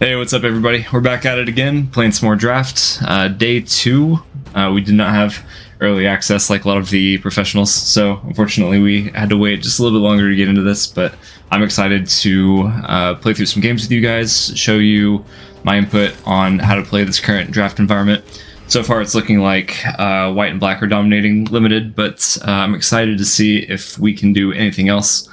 Hey, what's up everybody? We're back at it again, playing some more draft. Day 2, we did not have early access like a lot of the professionals, so unfortunately we had to wait just a little bit longer to get into this, but I'm excited to play through some games with you guys, show you my input on how to play this current draft environment. So far it's looking like white and black are dominating limited, but I'm excited to see if we can do anything else.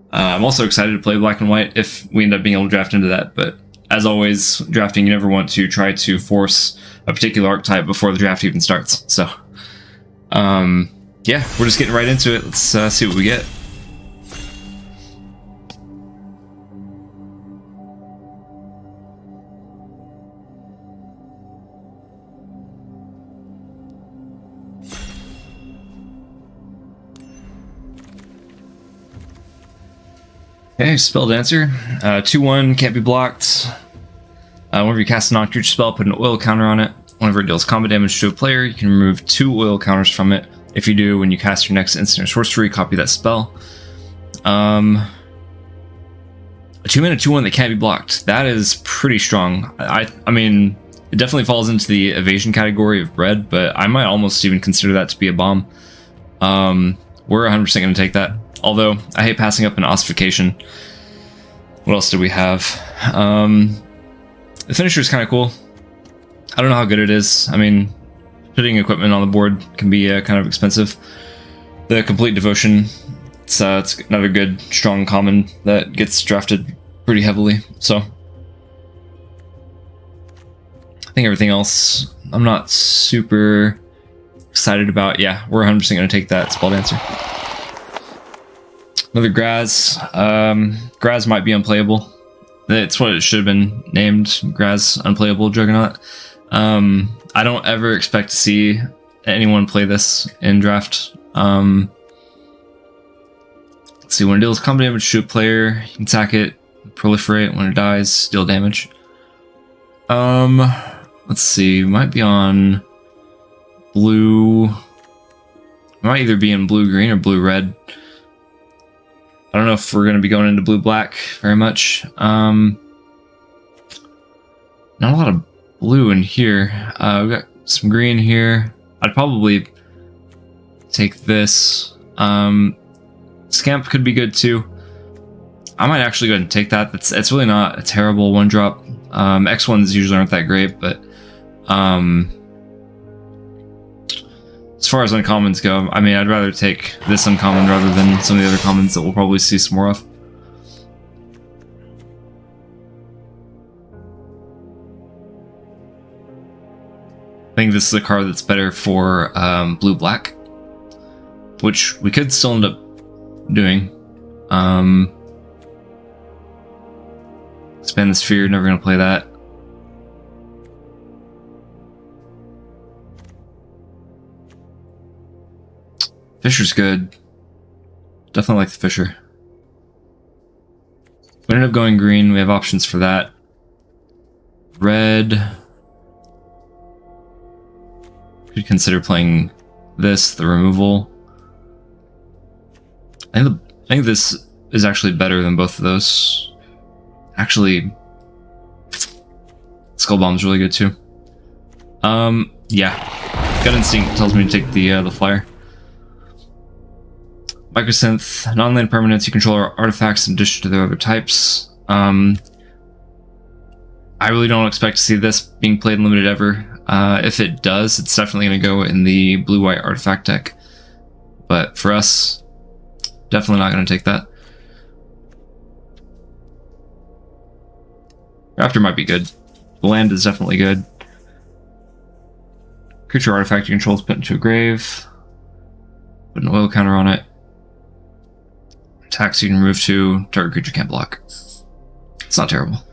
I'm also excited to play black and white if we end up being able to draft into that, but as always, drafting, you never want to try to force a particular archetype before the draft even starts. So, yeah, we're just getting right into it. Let's see what we get. Okay, Spell Dancer. 2/1, can't be blocked. Whenever you cast a non-creature spell, put an oil counter on it. Whenever it deals combat damage to a player, you can remove 2 oil counters from it. If you do, when you cast your next instant or sorcery, copy that spell. A 2-mana 2/1 that can't be blocked. That is pretty strong. I mean, it definitely falls into the evasion category of red, but I might almost even consider that to be a bomb. We're 100% going to take that. Although, I hate passing up an ossification. What else do we have? The finisher is kind of cool. I don't know how good it is. I mean, putting equipment on the board can be kind of expensive. The Complete Devotion, it's another good, strong common that gets drafted pretty heavily. So, I think everything else I'm not super excited about. Yeah, we're 100% going to take that Spell Dancer. Another Graz. Graz might be unplayable. It's what it should have been named, Graz Unplayable Juggernaut. I don't ever expect to see anyone play this in draft. Let's see, when it deals combat damage to a player, you can attack it, proliferate. When it dies, deal damage. Let's see, it might be on blue. It might either be in blue-green or blue-red. I don't know if we're going to be going into blue-black very much. Not a lot of blue in here. We've got some green here. I'd probably take this. Scamp could be good too. I might actually go ahead and take that. It's really not a terrible one-drop. X1s usually aren't that great, but as far as uncommons go, I mean, I'd rather take this uncommon rather than some of the other commons that we'll probably see some more of. I think this is a card that's better for blue-black, which we could still end up doing. Expand the Sphere, never going to play that. Fisher's good. Definitely like the Fisher. We ended up going green. We have options for that. Red. Could consider playing this, the removal. I think this is actually better than both of those. Actually, Skull Bomb's really good too. Yeah. Gut Instinct tells me to take the flyer. Microsynth, non-land permanents, you control artifacts in addition to their other types. I really don't expect to see this being played in limited ever. If it does, it's definitely going to go in the blue-white artifact deck. But for us, definitely not going to take that. Raptor might be good. The land is definitely good. Creature artifact you control is put into a grave. Put an oil counter on it. Attacks you can remove 2, target creature can't block. It's not terrible.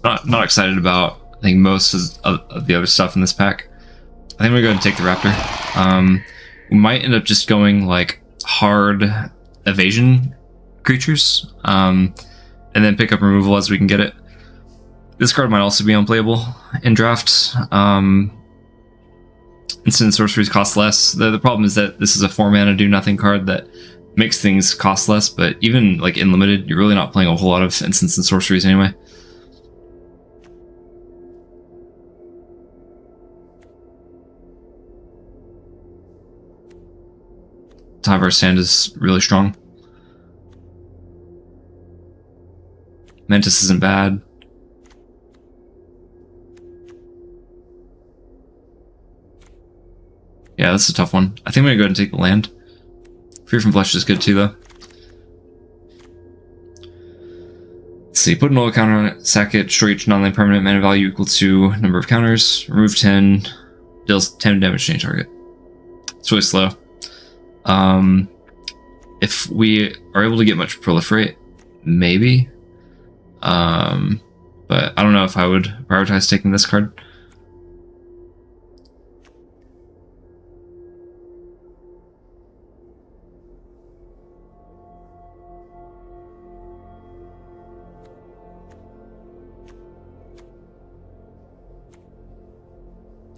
Not excited about, I think, most of the other stuff in this pack. I think we're going to take the Raptor. We might end up just going like hard evasion creatures, and then pick up removal as we can get it. This card might also be unplayable in draft. Instant sorceries cost less. The problem is that this is a 4-mana do-nothing card that makes things cost less, but even like in limited, you're really not playing a whole lot of instants and sorceries anyway. Top of our stand is really strong. Mantis isn't bad. Yeah, that's a tough one. I think I'm gonna go ahead and take the land. Fear from Flesh is good too, though. Let's see, put an oil counter on it, sack it, destroy each non-land permanent, mana value equal to number of counters, remove 10, deals 10 damage to any target. It's really slow. If we are able to get much proliferate, maybe. But I don't know if I would prioritize taking this card.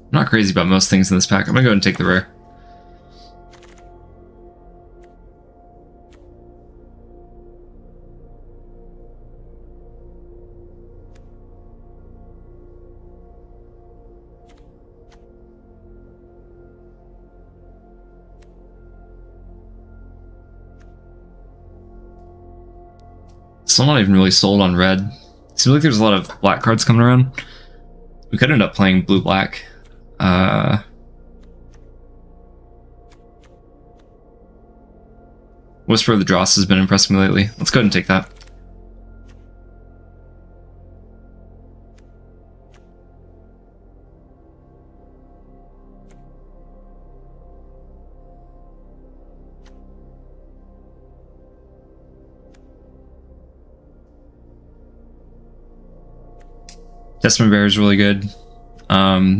I'm not crazy about most things in this pack. I'm gonna go ahead and take the rare. Still not even really sold on red. Seems like there's a lot of black cards coming around. We could end up playing blue-black. Whisper of the Dross has been impressing me lately. Let's go ahead and take that. Testament Bearer is really good.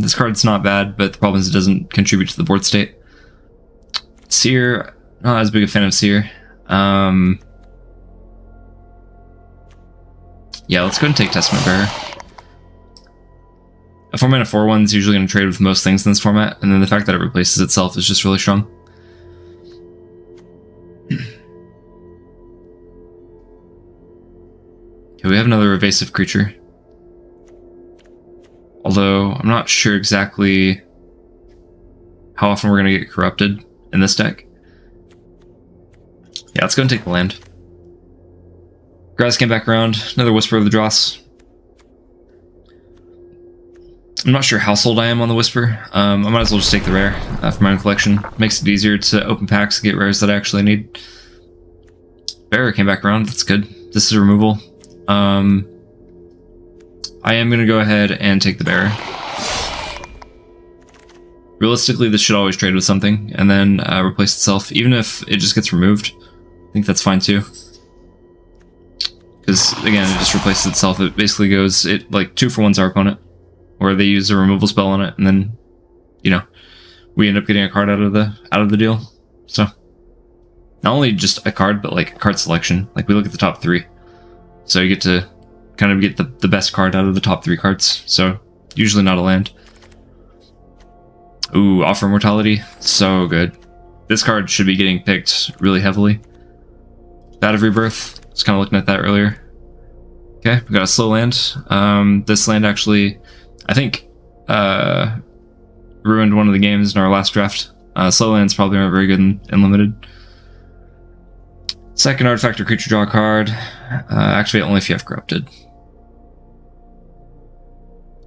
This card's not bad, but the problem is it doesn't contribute to the board state. Seer, not as big a fan of Seer. Yeah, let's go ahead and take Testament Bearer. A 4-mana 4/1 is usually going to trade with most things in this format, and then the fact that it replaces itself is just really strong. Okay, we have another evasive creature. Although, I'm not sure exactly how often we're going to get corrupted in this deck. Yeah, let's go and take the land. Grass came back around. Another Whisper of the Dross. I'm not sure how sold I am on the Whisper. I might as well just take the rare for my own collection. Makes it easier to open packs and get rares that I actually need. Bearer came back around. That's good. This is a removal. I am going to go ahead and take the Bearer. Realistically, this should always trade with something and then replace itself, even if it just gets removed. I think that's fine too. Because, again, it just replaces itself. It basically goes, like 2-for-1s our opponent, where they use a removal spell on it, and then, you know, we end up getting a card out of the deal. So, not only just a card, but like a card selection. Like, we look at the top 3. So you get to kind of get the best card out of the top 3 cards. So, usually not a land. Ooh, Offer Immortality. So good. This card should be getting picked really heavily. Bat of Rebirth. I was kind of looking at that earlier. Okay, we got a slow land. This land actually, I think, ruined one of the games in our last draft. Slow lands probably aren't very good in limited. Second artifact or creature, draw a card. Actually, only if you have corrupted.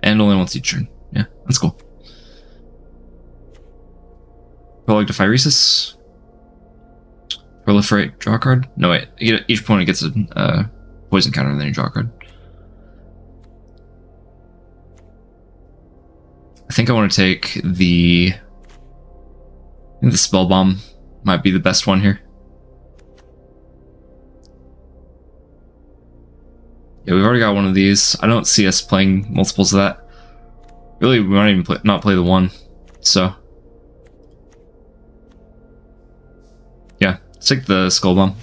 And only once each turn. Yeah, that's cool. Prologue to Phyrexia. Proliferate, draw a card? No, wait. Each opponent gets a poison counter and then you draw a card. I think I want to take the... I think the Spell Bomb might be the best one here. Yeah, we've already got one of these. I don't see us playing multiples of that. Really, we might even not play the one. So... yeah, let's take the Skull Bomb.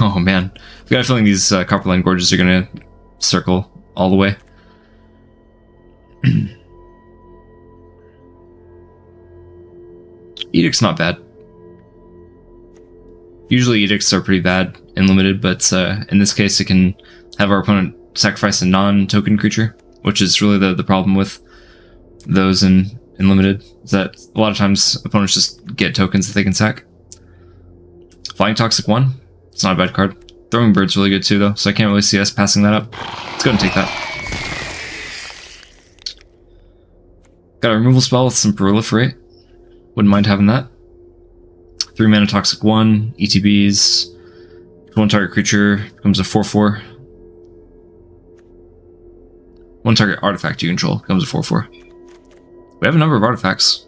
Oh man, I've got a feeling these Copperline Gorges are gonna circle all the way. Edict's not bad. Usually edicts are pretty bad in limited, but in this case it can have our opponent sacrifice a non-token creature, which is really the problem with those in limited, is that a lot of times opponents just get tokens that they can sack. Flying Toxic 1, it's not a bad card. Throwing Bird's really good too though, so I can't really see us passing that up. Let's go and take that. Got a removal spell with some Proliferate. Wouldn't mind having that. 3 mana Toxic 1, ETBs. 1 target creature becomes a 4/4. 1 target artifact you control becomes a 4/4. We have a number of artifacts.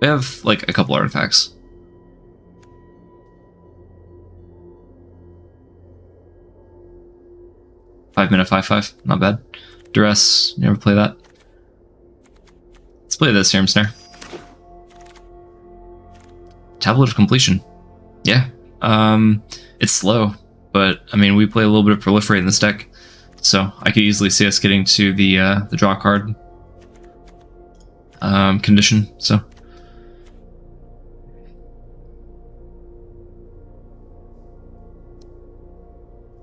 We have like a couple artifacts. Five mana 5/5, not bad. Duress, never play that. Let's play this Serum Snare. Tablet of Completion. Yeah, it's slow, but I mean we play a little bit of Proliferate in this deck, so I could easily see us getting to the draw card condition. So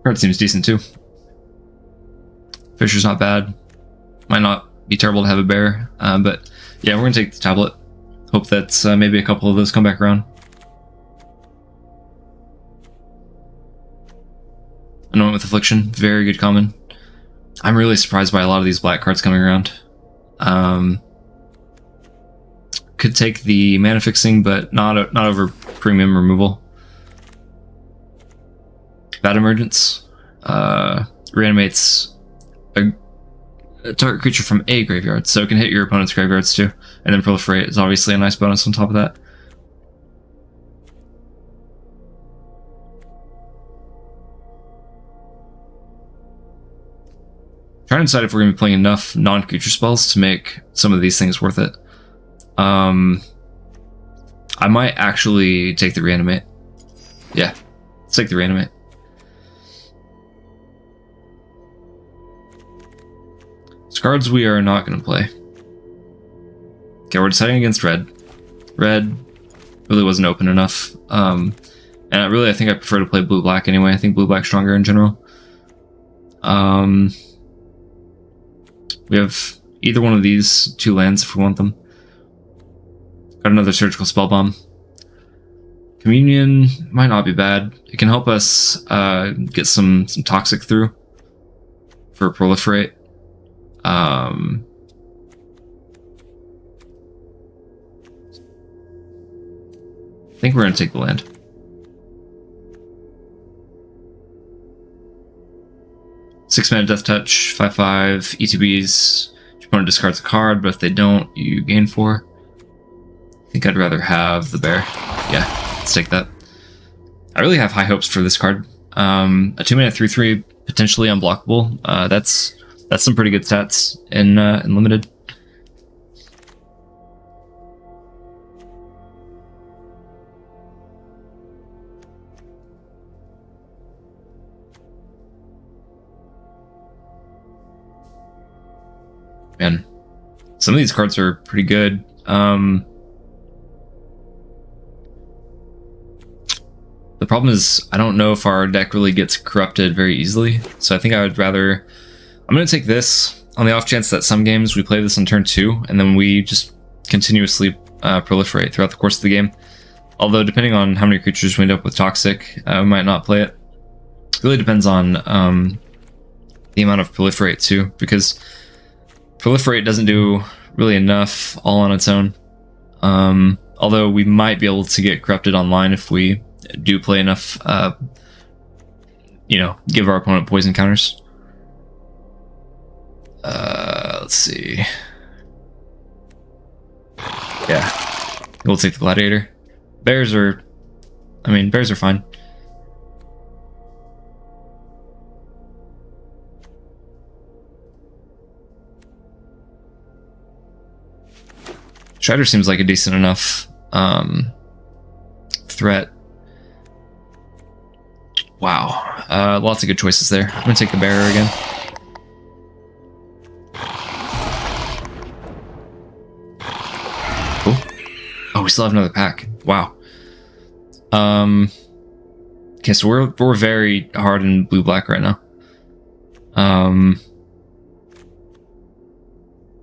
card seems decent too. Fisher's not bad. Might not be terrible to have a bear, but yeah, we're gonna take the tablet. Hope that maybe a couple of those come back around. Anoint with Affliction, very good common. I'm really surprised by a lot of these black cards coming around. Could take the mana fixing, but not over premium removal. Bad Emergence reanimates a target creature from a graveyard, so it can hit your opponent's graveyards too. And then Proliferate is obviously a nice bonus on top of that. Trying to decide if we're going to be playing enough non-creature spells to make some of these things worth it. I might actually take the Reanimate. Yeah, let's take the Reanimate. Cards we are not going to play. Okay, we're deciding against red. Red really wasn't open enough. And I think I prefer to play blue-black anyway. I think blue-black's stronger in general. We have either one of these 2 lands if we want them. Got another Surgical Spell Bomb. Communion might not be bad. It can help us get some toxic through for Proliferate. I think we're going to take the land. 6 mana Death Touch, 5/5, ETBs. Your opponent discards a card, but if they don't, you gain 4. I think I'd rather have the bear. Yeah, let's take that. I really have high hopes for this card. A 2 mana 3/3, potentially unblockable. That's some pretty good stats in limited. Man, some of these cards are pretty good. The problem is I don't know if our deck really gets corrupted very easily, so I think I would rather... I'm going to take this on the off chance that some games we play this on turn 2, and then we just continuously proliferate throughout the course of the game. Although, depending on how many creatures we end up with Toxic, we might not play it. It really depends on the amount of Proliferate, too, because Proliferate doesn't do really enough all on its own. Although we might be able to get corrupted online if we do play enough, give our opponent poison counters. Let's see. Yeah, we'll take the Gladiator. Bears are fine. Strider seems like a decent enough threat. Wow, lots of good choices there. I'm gonna take the Bearer again. Oh, we still have another pack. Wow. Okay, so we're very hard in blue-black right now.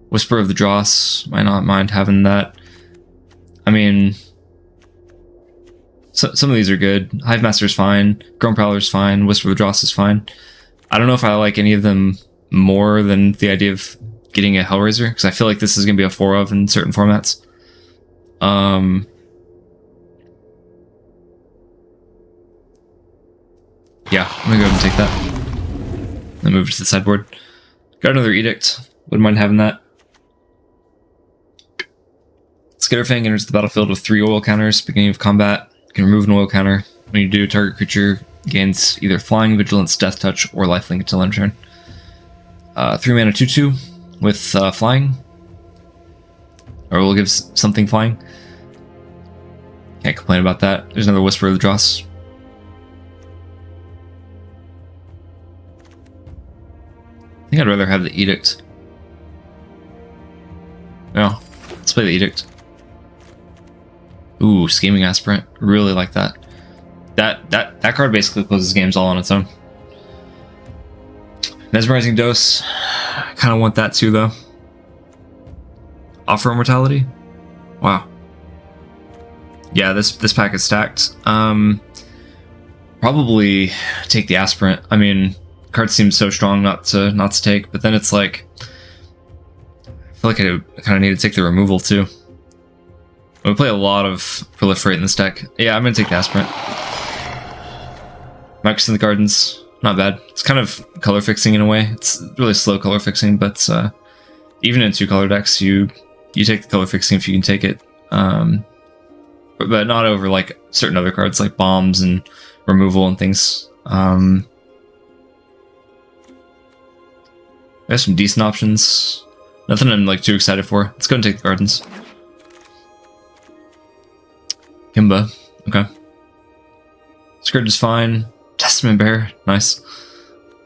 Whisper of the Dross, might not mind having that. I mean, some of these are good. Hive Master's fine. Grown Prowler's fine. Whisper of the Dross is fine. I don't know if I like any of them more than the idea of getting a Hellraiser, because I feel like this is going to be a 4 of in certain formats. Yeah, I'm going to go ahead and take that. Then move it to the sideboard. Got another Edict. Wouldn't mind having that. Skitterfang enters the battlefield with 3 oil counters. Beginning of combat, you can remove an oil counter. When you do, target creature gains either Flying, Vigilance, Death Touch, or Lifelink until end turn. 3 mana 2/2 with Flying. Or we'll give something Flying. Can't complain about that. There's another Whisper of the Dross. I think I'd rather have the Edict. No, let's play the Edict. Ooh, Scheming Aspirant. Really like that. That card basically closes games all on its own. Mesmerizing Dose. Kind of want that too, though. Offer Immortality. Wow. Yeah, this pack is stacked. Probably take the Aspirant. I mean, card seems so strong not to take, but then it's like I feel like I kind of need to take the removal too. We play a lot of Proliferate in this deck. Yeah, I'm gonna take the Aspirant. Marcus in the Gardens, not bad. It's kind of color fixing in a way. It's really slow color fixing, but even in 2-color decks, you take the color fixing if you can take it. But not over like certain other cards like bombs and removal and things. There's some decent options. Nothing I'm like too excited for. Let's go and take the Gardens. Kimba, okay. Scourge is fine. Testament Bear, nice.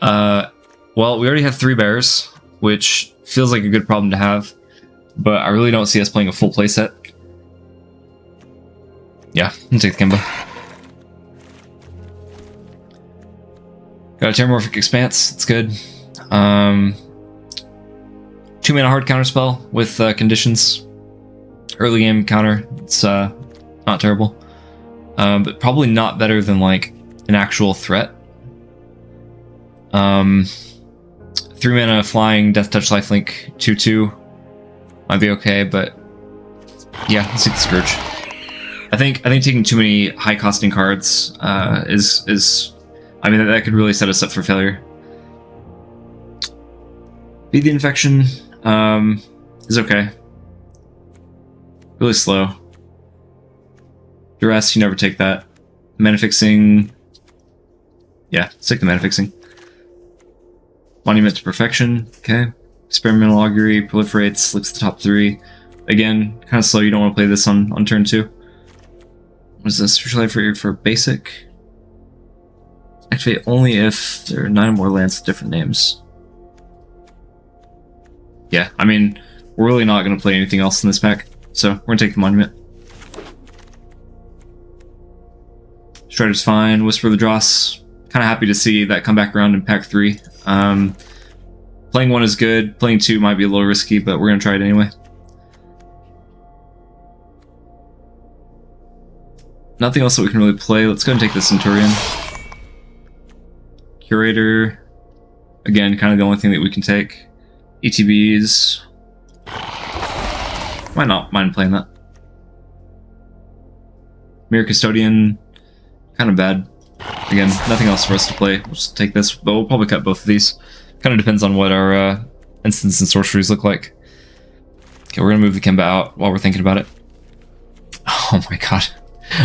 Well, we already have 3 bears, which feels like a good problem to have, but I really don't see us playing a full playset. Yeah, I'm gonna take the Kimba. Got a Terramorphic Expanse, it's good. 2 mana hard counterspell with conditions. Early game counter, it's not terrible. But probably not better than like an actual threat. 3 mana flying, Death Touch, Lifelink, 2/2. Might be okay, but yeah, let's take the Scourge. I think taking too many high costing cards is I mean that could really set us up for failure. Feed the Infection is okay. Really slow. Duress, you never take that. Mana Fixing. Yeah, let's take the Mana Fixing. Monument to Perfection, okay. Experimental Augury, Proliferates, looks at the top 3. Again, kind of slow, you don't want to play this on turn 2. What is this? Spiritual Life for basic? Activate only if there are 9 more lands with different names. Yeah, I mean, we're really not going to play anything else in this pack, so we're going to take the Monument. Strider's fine. Whisper of the Dross. Kind of happy to see that come back around in pack 3. Playing 1 is good. Playing 2 might be a little risky, but we're going to try it anyway. Nothing else that we can really play. Let's go and take the Centurion. Curator. Again, kind of the only thing that we can take. ETBs. Might not mind playing that. Mirror Custodian. Kind of bad. Again, nothing else for us to play. We'll just take this, but we'll probably cut both of these. Kind of depends on what our instants and sorceries look like. Okay, we're gonna move the Kimba out while we're thinking about it. Oh my god.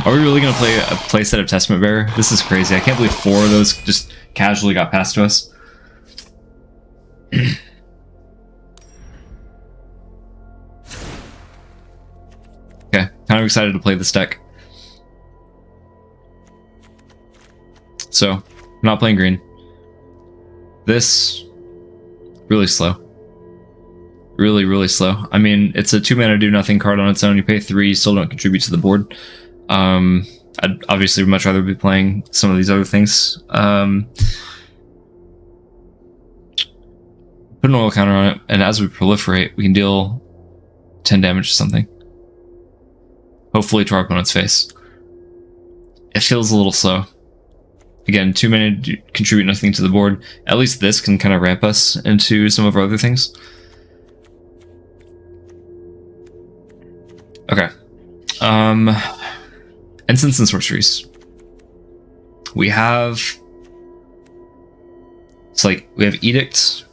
Are we really gonna play a playset of Testament Bearer? This is crazy. I can't believe 4 of those just casually got passed to us. Okay, kind of excited to play this deck. So, I'm not playing green. This, really slow. Really, really slow. I mean, it's a 2-mana do nothing card on its own. You pay 3, you still don't contribute to the board. I'd obviously much rather be playing some of these other things. Put an oil counter on it, and as we proliferate, we can deal 10 damage to something. Hopefully to our opponent's face. It feels a little slow. Again, 2 mana contribute nothing to the board. At least this can kind of ramp us into some of our other things. Okay. Instants and sorceries. We have... It's like, we have Edict.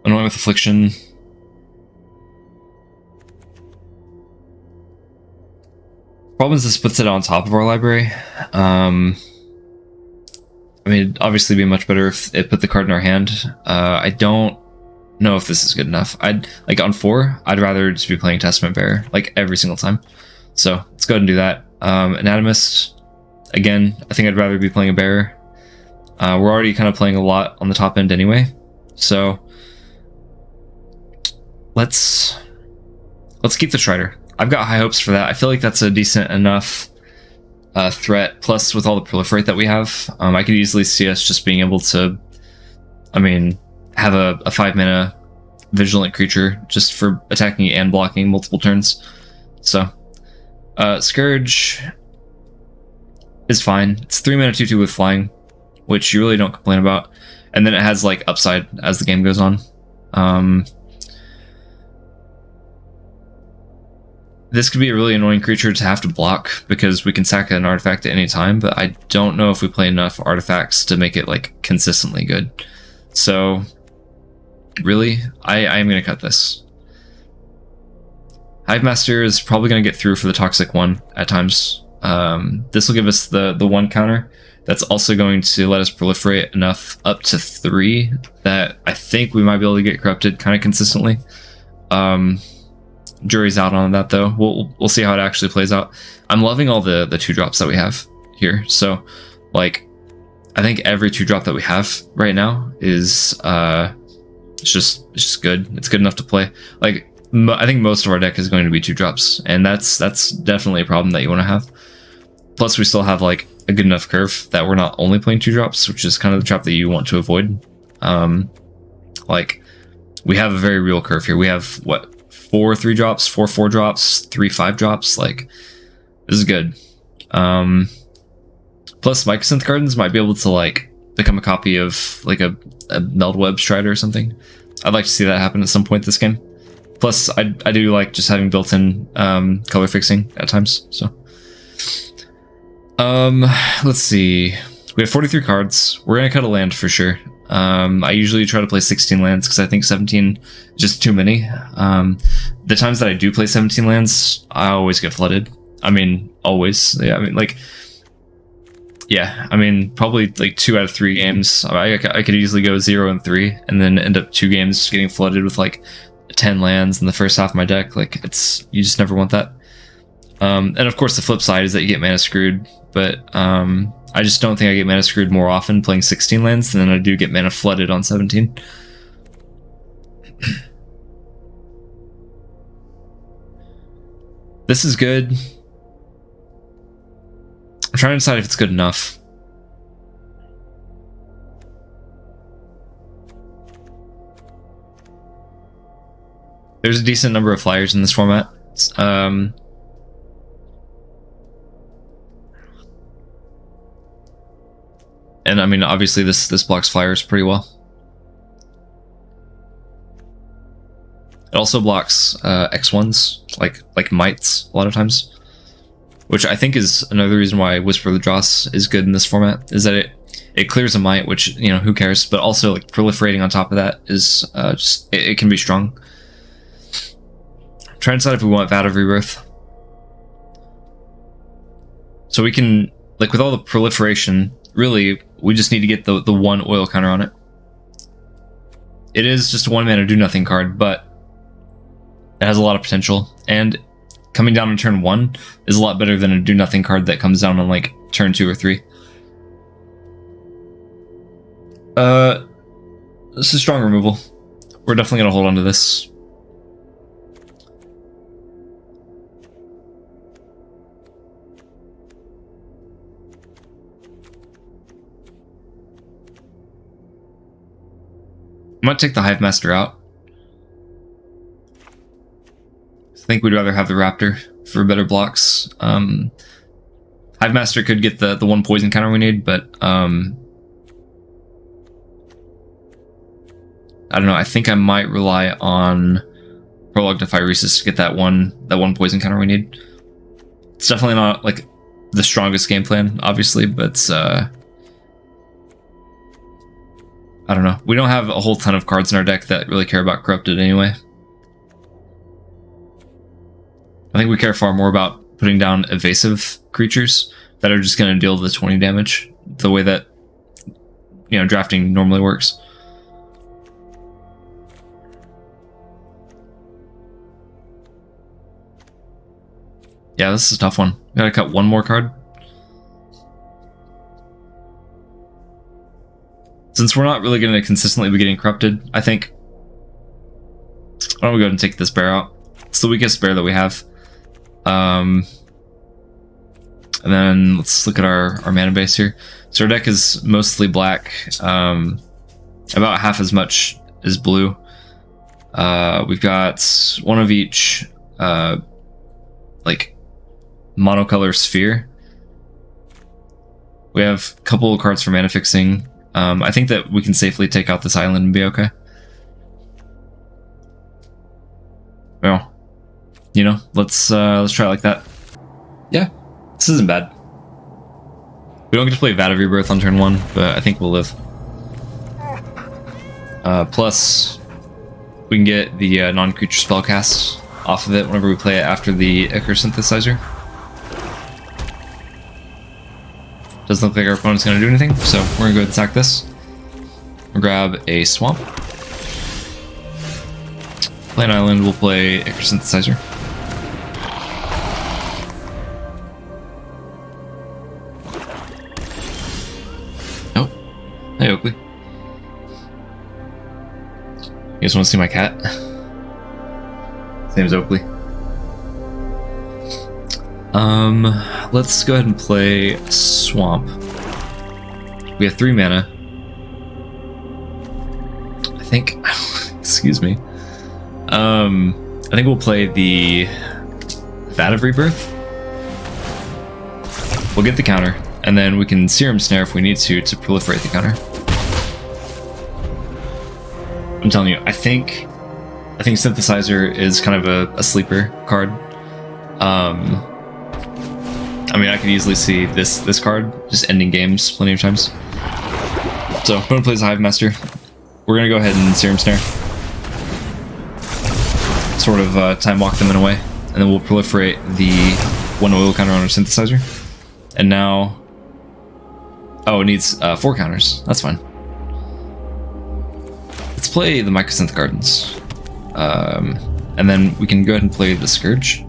Annoying with Affliction. Problem is this puts it on top of our library. I mean, it'd obviously be much better if it put the card in our hand. I don't know if this is good enough. Like on 4, I'd rather just be playing Testament Bearer, like every single time. So let's go ahead and do that. Anatomist, again, I think I'd rather be playing a Bearer. We're already kind of playing a lot on the top end anyway. So let's keep the Strider. I've got high hopes for that. I feel like that's a decent enough threat. Plus, with all the proliferate that we have, I could easily see us just being able to, I mean, have a 5-mana vigilant creature just for attacking and blocking multiple turns. So, Scourge is fine. It's 3-mana 2/2 with flying, which you really don't complain about. And then it has like upside as the game goes on. This could be a really annoying creature to have to block because we can sack an artifact at any time, but I don't know if we play enough artifacts to make it like consistently good. So really, I am going to cut this. Hive Master is probably going to get through for the toxic one at times. This will give us the 1 counter. That's also going to let us proliferate enough up to 3 that I think we might be able to get corrupted kind of consistently. Jury's out on that though. We'll see how it actually plays out. I'm loving all the 2-drops that we have here. So like, I think every 2-drop that we have right now is it's just good. It's good enough to play. Like I think most of our deck is going to be 2-drops, and that's definitely a problem that you want to have. Plus, we still have like a good enough curve that we're not only playing 2-drops, which is kind of the trap that you want to avoid. Like we have a very real curve here. We have what? 4 3-drops, 4 4-drops, 3 5-drops. Like, this is good. Plus, Mycosynth Gardens might be able to like become a copy of like a Meldweb Strider or something. I'd like to see that happen at some point this game. Plus, I do like just having built-in color fixing at times. So, let's see. We have 43 cards. We're gonna cut a land for sure. I usually try to play 16 lands because I think 17 is just too many. The times that I do play 17 lands, I always get flooded. I mean, always. Yeah, I mean, like, yeah, I mean, probably like 2 out of 3 games. I could easily go 0 and 3 and then end up 2 games getting flooded with like 10 lands in the first half of my deck. Like, you just never want that. And of course, the flip side is that you get mana screwed, but I just don't think I get mana screwed more often playing 16 lands than I do get mana flooded on 17. This is good. I'm trying to decide if it's good enough. There's a decent number of flyers in this format. And I mean, obviously this blocks flyers pretty well. It also blocks X1s, like mites a lot of times. Which I think is another reason why Whisper of the Dross is good in this format, is that it clears a mite, which, you know, who cares? But also, like, proliferating on top of that is just, it can be strong. I'm trying to decide if we want Vat of Rebirth. So we can, like, with all the proliferation, really, we just need to get the 1 oil counter on it. It is just a 1-mana do-nothing card, but it has a lot of potential, and coming down on turn 1 is a lot better than a do-nothing card that comes down on, like, turn 2 or 3. This is strong removal. we're definitely gonna hold on to this. I might take the Hive Master out. I think we'd rather have the Raptor for better blocks. Hive Master could get the one poison counter we need, but I don't know. I think I might rely on Prologue to Phyrexia to get that one poison counter we need. It's definitely not like the strongest game plan, obviously, but I don't know. We don't have a whole ton of cards in our deck that really care about Corrupted anyway. I think we care far more about putting down evasive creatures that are just going to deal the 20 damage the way that, you know, drafting normally works. Yeah, this is a tough one. We gotta cut one more card. Since we're not really going to consistently be getting Corrupted, I think... Why don't we go ahead and take this bear out? It's the weakest bear that we have. And then let's look at our mana base here. So our deck is mostly black. About half as much is blue. We've got one of each like monocolor sphere. We have a couple of cards for mana fixing. I think that we can safely take out this island and be okay. Well, you know, let's try it like that. Yeah, this isn't bad. We don't get to play Vat of Rebirth on turn 1, but I think we'll live. Plus, we can get the non-creature spell cast off of it whenever we play it after the Ichor Synthesizer. Doesn't look like our opponent's going to do anything, so we're going to go ahead and sack this. We'll grab a Swamp. Play an island, we'll play Ichor Synthesizer. Oh, hey Oakley. You guys want to see my cat? His name is Oakley. Let's go ahead and play Swamp. We have 3 mana. I think, excuse me. I think we'll play the Vat of Rebirth. We'll get the counter, and then we can Serum Snare if we need to proliferate the counter. I'm telling you, I think Synthesizer is kind of a sleeper card. I mean, I could easily see this card just ending games plenty of times. So, I'm going to play as a Hive Master. We're going to go ahead and Serum Snare. Sort of time walk them in a way. And then we'll proliferate the 1 oil counter on our Synthesizer. And now... Oh, it needs 4 counters. That's fine. Let's play the Mycosynth Gardens. And then we can go ahead and play the Scourge.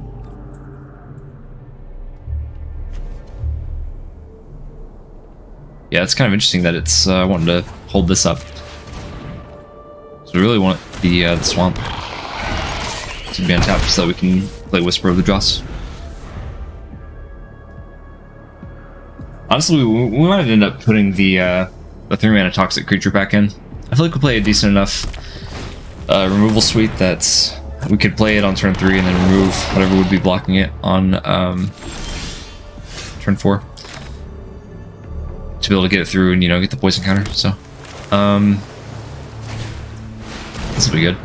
Yeah, it's kind of interesting that it's wanting to hold this up. So we really want the Swamp to be untapped so that we can play Whisper of the Dross. Honestly, we might end up putting the 3 mana Toxic Creature back in. I feel like we play a decent enough removal suite that we could play it on turn 3 and then remove whatever would be blocking it on turn 4. To be able to get it through and, you know, get the poison counter, so this will be good.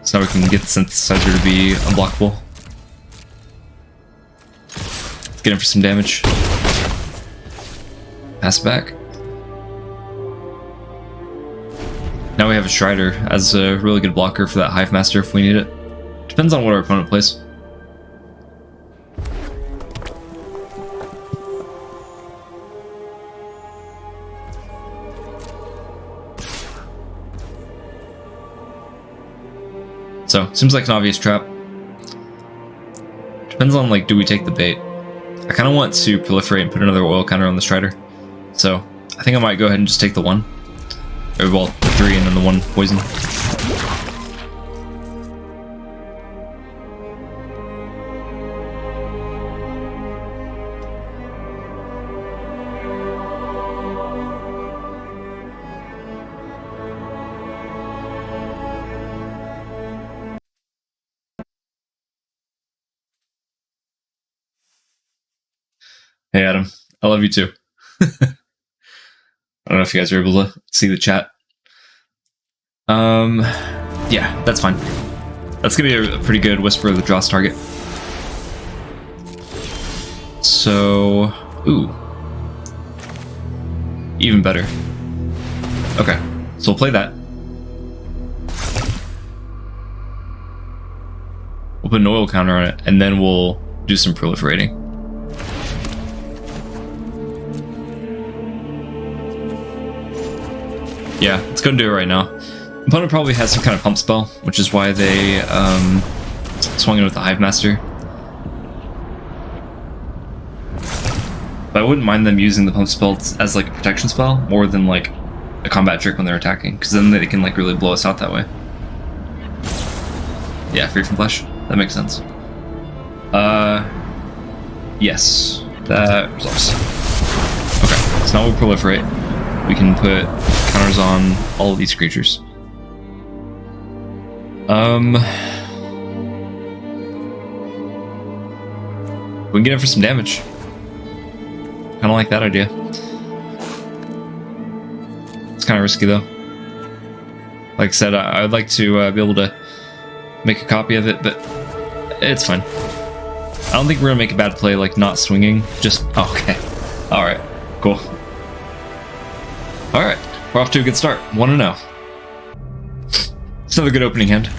So now we can get the Synthesizer to be unblockable. Let's get him for some damage. Pass back. Now we have a Strider as a really good blocker for that Hive Master if we need it. Depends on what our opponent plays. So, seems like an obvious trap. Depends on, like, do we take the bait? I kind of want to proliferate and put another oil counter on the Strider. So, I think I might go ahead and just take the 1. Or, well, 3 and then the 1 poison. Hey Adam, I love you too. I don't know if you guys are able to see the chat. Yeah, that's fine. That's gonna be a pretty good Whisper of the Dross target. So, ooh, even better. Okay, so we'll play that. We'll put an oil counter on it, and then we'll do some proliferating. Yeah, let's go and do it right now. Opponent probably has some kind of pump spell, which is why they swung in with the Hive Master. But I wouldn't mind them using the pump spell as like a protection spell more than like a combat trick when they're attacking, because then they can like really blow us out that way. Yeah, free from flesh. That makes sense. Yes, that resolves. Okay, so now we'll proliferate. We can put counters on all of these creatures. We can get in for some damage. Kind of like that idea. It's kind of risky though. Like I said, I would like to be able to make a copy of it, but it's fine. I don't think we're gonna make a bad play, like not swinging. Just okay. All right, cool. All right, we're off to a good start. 1-0. It's another good opening hand.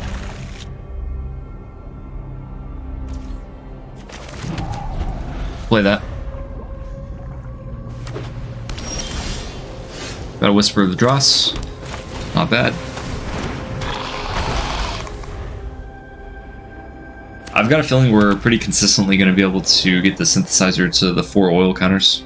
Play that. Got a Whisper of the Dross. Not bad. I've got a feeling we're pretty consistently going to be able to get the synthesizer to the 4 oil counters.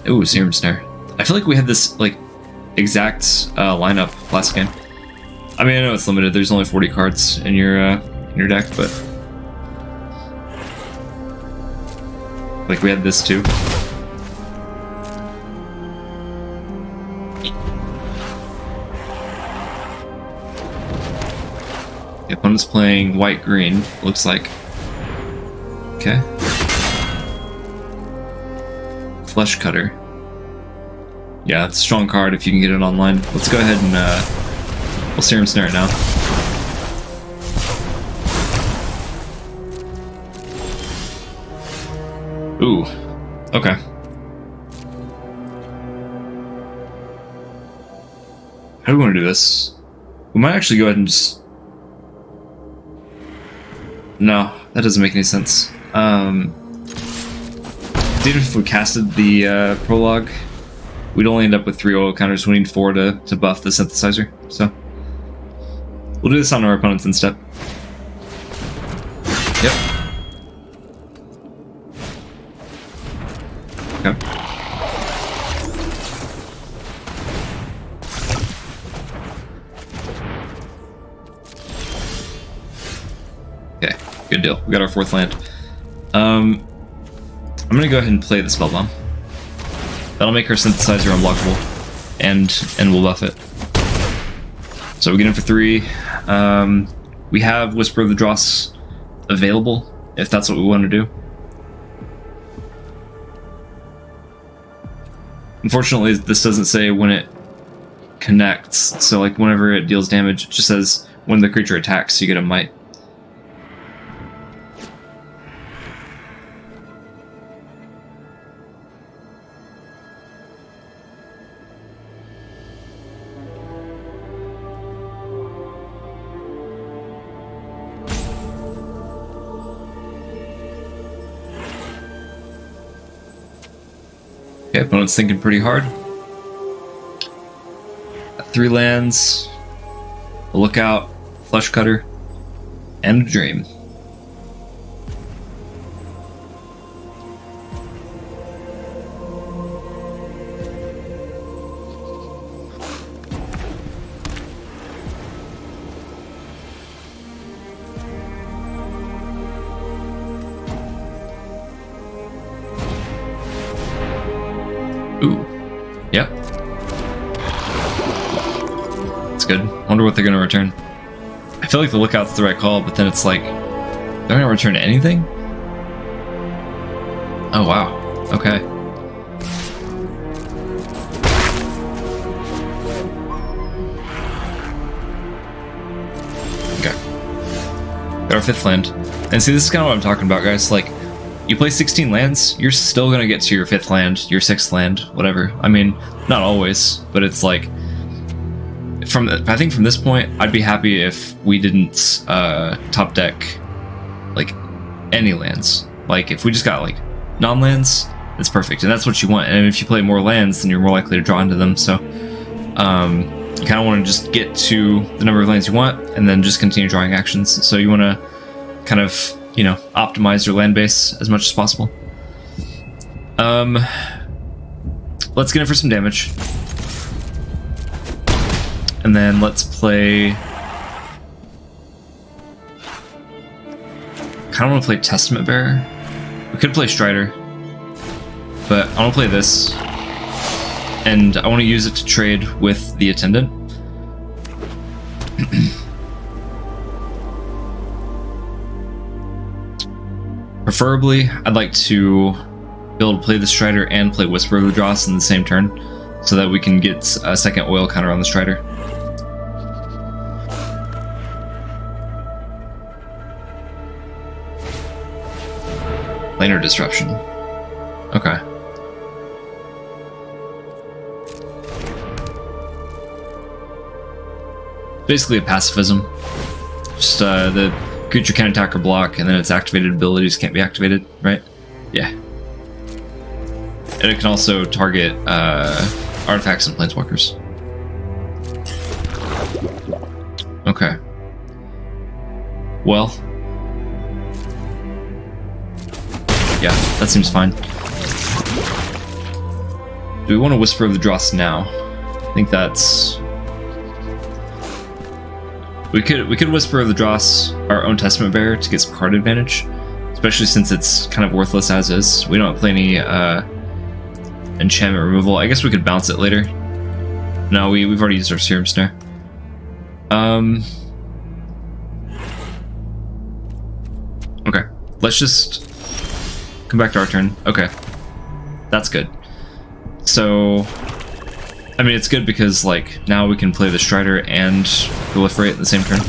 Ooh, Serum Snare. I feel like we had this like exact lineup last game. I mean, I know it's limited. There's only 40 cards in your deck, but like we had this too. The opponent's playing white-green, looks like. Okay. Flesh Cutter. Yeah, it's a strong card if you can get it online. Let's go ahead and we'll Serum Snare it now. Ooh. Okay. How do we want to do this? We might actually go ahead and just... No, that doesn't make any sense. Even if we casted the prologue, we'd only end up with 3 oil counters. We need 4 to buff the synthesizer. So we'll do this on our opponent's instep. Yep. Okay. Okay, good deal. We got our 4th land. I'm gonna go ahead and play the Spell Bomb. That'll make our synthesizer unblockable, and we'll buff it. So we get in for 3. We have Whisper of the Dross available, if that's what we want to do. Unfortunately, this doesn't say when it connects, so like whenever it deals damage, it just says when the creature attacks, you get a Might. Okay, opponent's thinking pretty hard. Got 3 lands, a Lookout, Flesh Cutter, and a Dream. Ooh. Yep. That's good. Wonder what they're gonna return. I feel like the Lookout's the right call, but then it's like, they're gonna return anything? Oh wow. Okay. Got our 5th land. And see, this is kind of what I'm talking about, guys. Like, you play 16 lands, you're still gonna get to your 5th land, your 6th land, whatever. I mean, not always, but it's like, I think from this point, I'd be happy if we didn't top deck, like, any lands. Like, if we just got, like, non-lands, it's perfect, and that's what you want. And if you play more lands, then you're more likely to draw into them, so, you kind of want to just get to the number of lands you want, and then just continue drawing actions. So you want to kind of, you know, optimize your land base as much as possible. Let's get in for some damage. And then let's play... kind of want to play Testament Bearer. We could play Strider, but I want to play this. And I want to use it to trade with the Attendant. Preferably, I'd like to be able to play the Strider and play Whisper of the Dross in the same turn, so that we can get a second oil counter on the Strider. Laner Disruption. Okay. Basically a pacifism. Just the creature can attack or block, and then its activated abilities can't be activated, right? Yeah. And it can also target artifacts and planeswalkers. Okay. Well. Yeah, that seems fine. Do we want to Whisper of the Dross now? I think that's... We could Whisper of the Dross our own Testament Bearer to get some card advantage, especially since it's kind of worthless as is. We don't play any enchantment removal. I guess we could bounce it later. No, we've already used our Serum Snare. Okay, let's just come back to our turn. Okay, that's good. So, I mean, it's good because, like, now we can play the Strider and Proliferate at the same turn.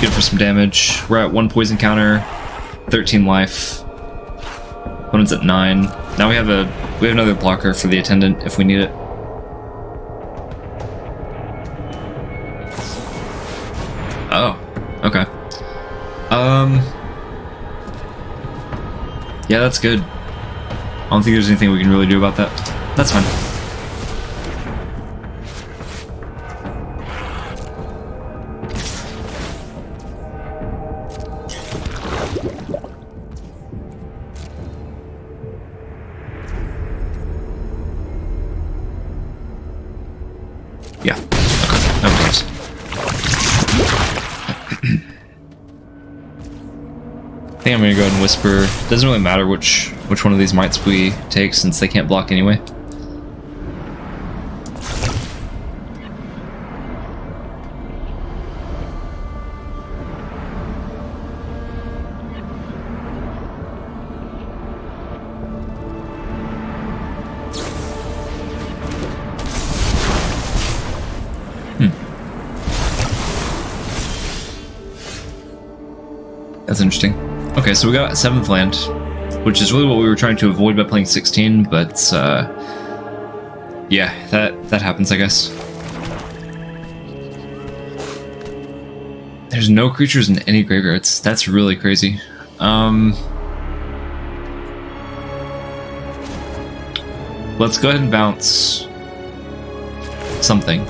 Good for some damage. We're at 1 poison counter, 13 life. Opponent's at 9. Now we have another blocker for the Attendant if we need it. Oh, okay. Yeah, that's good. I don't think there's anything we can really do about that. That's fine. Yeah. Okay. No worries. I think I'm gonna go ahead and Whisper. Doesn't really matter which one of these mites we take, since they can't block anyway. That's interesting. Okay, so we got 7th land, which is really what we were trying to avoid by playing 16, but yeah, that happens, I guess. There's no creatures in any graveyards. That's really crazy. Let's go ahead and bounce something.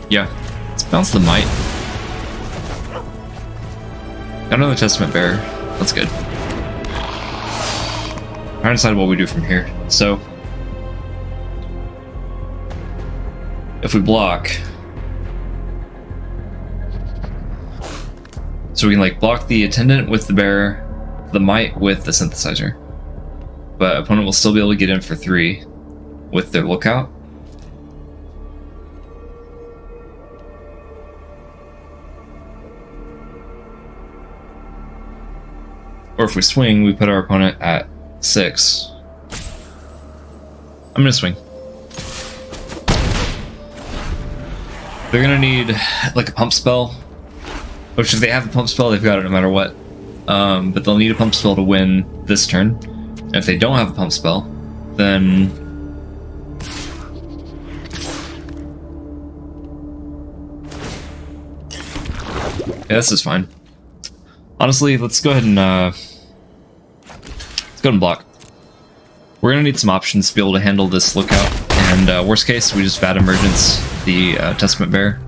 Yeah, let's bounce the Might. Got another Testament Bearer. That's good. trying to decide what we do from here. So if we block, so we can like block the attendant with the bearer, the might with the synthesizer, but opponent will still be able to get in for 3 with their lookout. Or if we swing, we put our opponent at 6. I'm gonna swing. They're gonna need like a pump spell, which if they have a pump spell, they've got it no matter what. But they'll need a pump spell to win this turn. And if they don't have a pump spell, then yeah, this is fine. Honestly, let's go ahead and block. We're gonna need some options to be able to handle this lookout, and worst case, we just VAT emergence the Testament Bearer.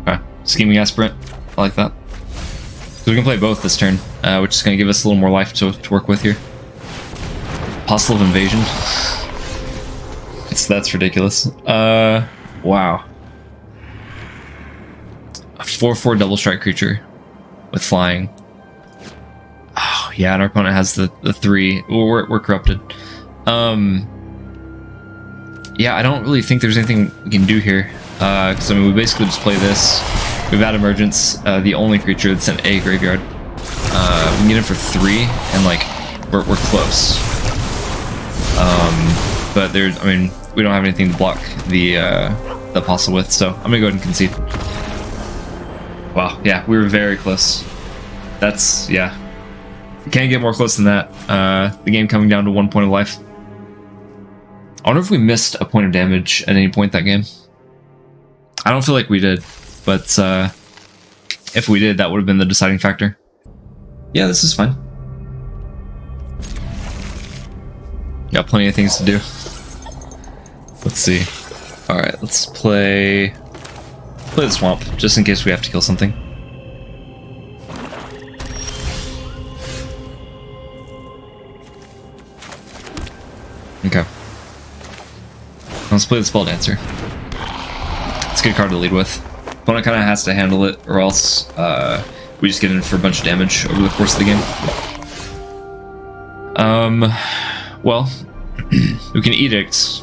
Okay, Scheming Aspirant, I like that. So we can play both this turn, which is gonna give us a little more life to work with here. Apostle of Invasion. That's ridiculous. Wow. A 4/4 double strike creature with flying. Oh yeah, and our opponent has the 3. We're corrupted. Yeah, I don't really think there's anything we can do here. Because I mean, we basically just play this. We've had Emergence, the only creature that's in a graveyard. We can get in for 3, and like we're close. But there's, I mean, we don't have anything to block the Apostle with, so I'm gonna go ahead and concede. Wow, yeah, we were very close. That's, yeah. You can't get more close than that. The game coming down to 1 point of life. I wonder if we missed a point of damage at any point that game. I don't feel like we did, but if we did, that would have been the deciding factor. Yeah, this is fine. Got plenty of things to do. Let's see. Alright, let's play the swamp, just in case we have to kill something. Okay. Let's play the Spell Dancer. It's a good card to lead with. Opponent kind of has to handle it, or else we just get in for a bunch of damage over the course of the game. Well, we can Edict,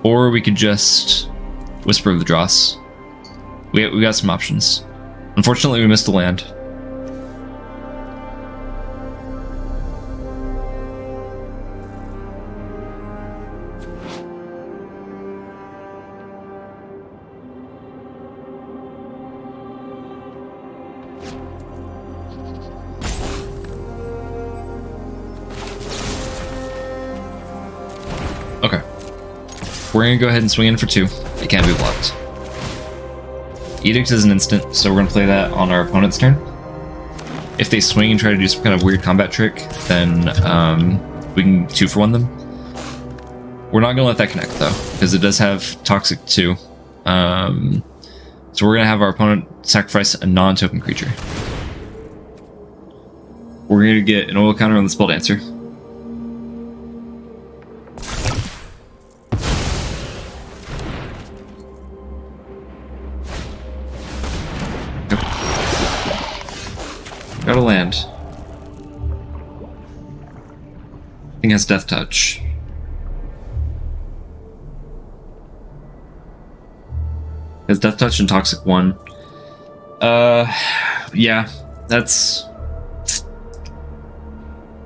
or we could just Whisper of the Dross. We got some options. Unfortunately, we missed a land. Okay. We're gonna go ahead and swing in for 2. It can't be blocked. Edict is an instant, so we're gonna play that on our opponent's turn. If they swing and try to do some kind of weird combat trick, then we can 2-for-1 them. We're not gonna let that connect though, because it does have Toxic 2. So we're gonna have our opponent sacrifice a non-token creature. We're gonna get an oil counter on the Spell Dancer. Got a land. Thing has Death Touch. Has Death Touch and Toxic 1. Yeah, that's... I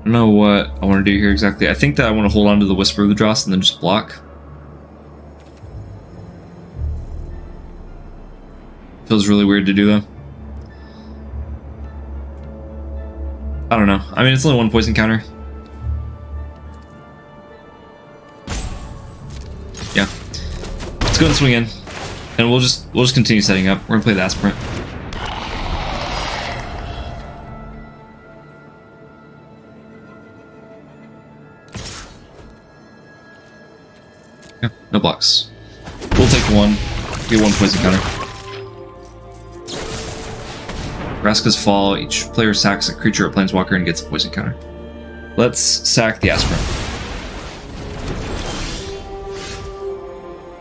don't know what I want to do here exactly. I think that I want to hold on to the Whisper of the Dross and then just block. Feels really weird to do though. I don't know. I mean, it's only 1 poison counter. Yeah. Let's go and swing in, and we'll just continue setting up. We're gonna play the Aspirant. Yeah, no blocks. We'll take 1. Get 1 poison counter. Vraska's Fall. Each player sacks a creature or planeswalker and gets a poison counter. Let's sack the Aspirant.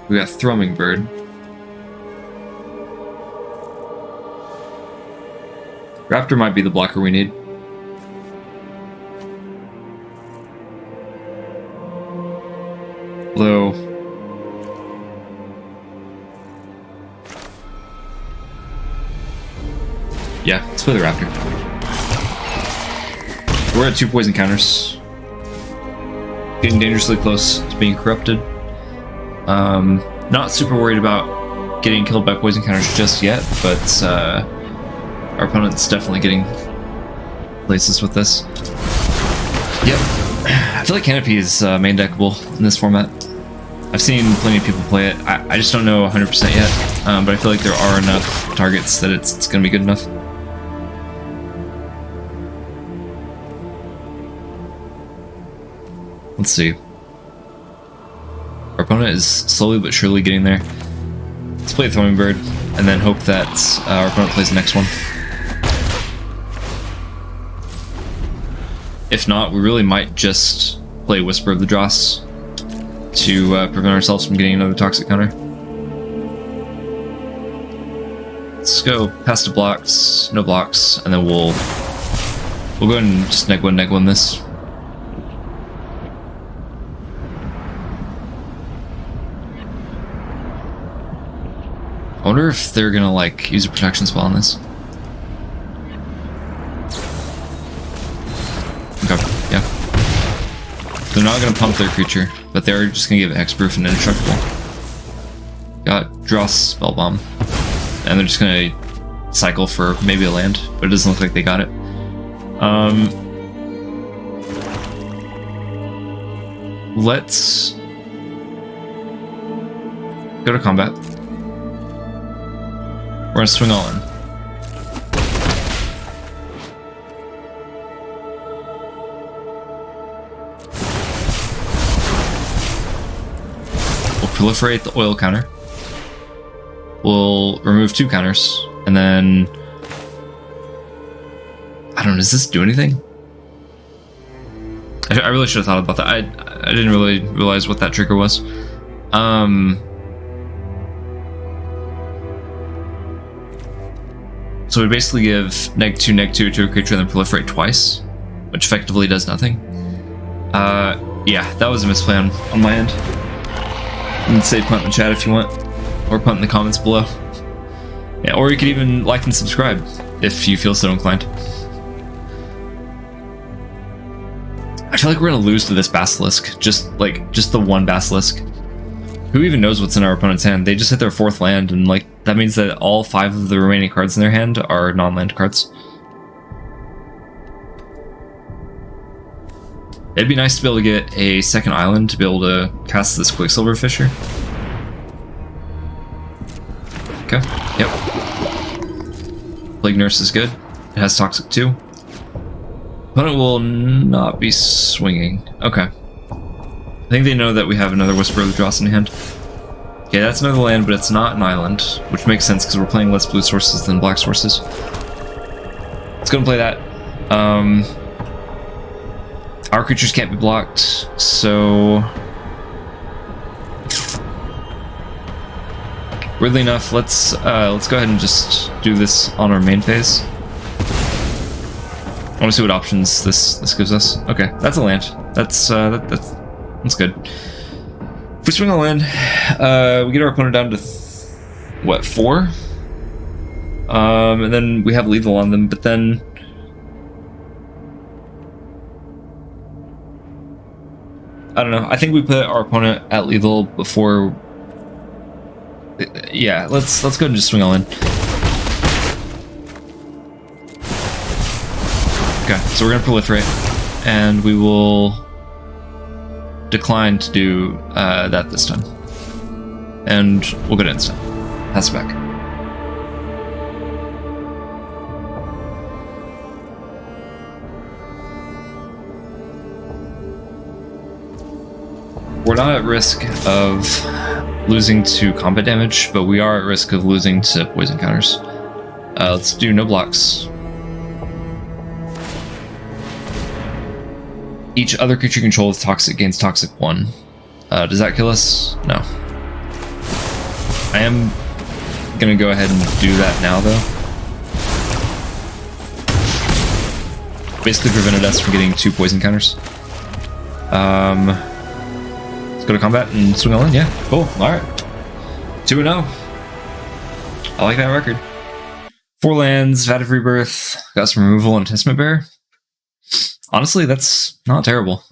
We got Thrumming Bird. Raptor might be the blocker we need. Although... yeah, let's play the Raptor. We're at 2 poison counters. Getting dangerously close to being corrupted. Not super worried about getting killed by poison counters just yet, but our opponent's definitely getting places with this. Yep. I feel like Canopy is main deckable in this format. I've seen plenty of people play it. I just don't know 100% yet, but I feel like there are enough targets that it's going to be good enough. Let's see. Our opponent is slowly but surely getting there. Let's play Thrumming Bird, and then hope that our opponent plays the next one. If not, we really might just play Whisper of the Dross to prevent ourselves from getting another Toxic counter. Let's go past the blocks, no blocks, and then we'll go ahead and just neg one this. I wonder if they're gonna like use a protection spell on this. Okay, yeah. They're not gonna pump their creature, but they're just gonna give it hexproof and indestructible. Got Dross Spellbomb, and they're just gonna cycle for maybe a land, but it doesn't look like they got it. Let's go to combat. We're gonna swing all in. We'll proliferate the oil counter. We'll remove 2 counters, and then... I don't know, does this do anything? I really should have thought about that. I didn't really realize what that trigger was. So we basically give -2/-2 to a creature and then proliferate twice, which effectively does nothing. Yeah, that was a misplay on my end. You can say punt in the chat if you want, or punt in the comments below. Yeah, or you could even like and subscribe if you feel so inclined. I feel like we're gonna lose to this Basilisk, just the one Basilisk. Who even knows what's in our opponent's hand? They just hit their 4th land, and like that means that all 5 of the remaining cards in their hand are non-land cards. It'd be nice to be able to get a 2nd island to be able to cast this Quicksilver Fisher. Okay, yep. Plague Nurse is good. It has Toxic too. Opponent will not be swinging. Okay. I think they know that we have another Whisper of the Dross in hand. Okay, that's another land, but it's not an island, which makes sense because we're playing less blue sources than black sources. Let's go and play that. Our creatures can't be blocked, so... weirdly enough, let's go ahead and just do this on our main phase. I want to see what options this gives us. Okay, that's a land. That's good. If we swing a land, we get our opponent down to what, 4? And then we have lethal on them, but then I don't know. I think we put our opponent at lethal before. Yeah, let's go ahead and just swing all in. Okay, so we're gonna proliferate, and we will decline to do that this time, and we'll go to instant. Pass it back. We're not at risk of losing to combat damage, but we are at risk of losing to poison counters. Let's do no blocks. Each other creature you control with toxic gains toxic 1. Does that kill us? No. I am gonna go ahead and do that now, though. Basically prevented us from getting 2 poison counters. Let's go to combat and swing all in. Yeah, cool. Alright. 2-0. I like that record. 4 lands, Vat of Rebirth, got some removal and Testament Bearer. Honestly, that's not terrible.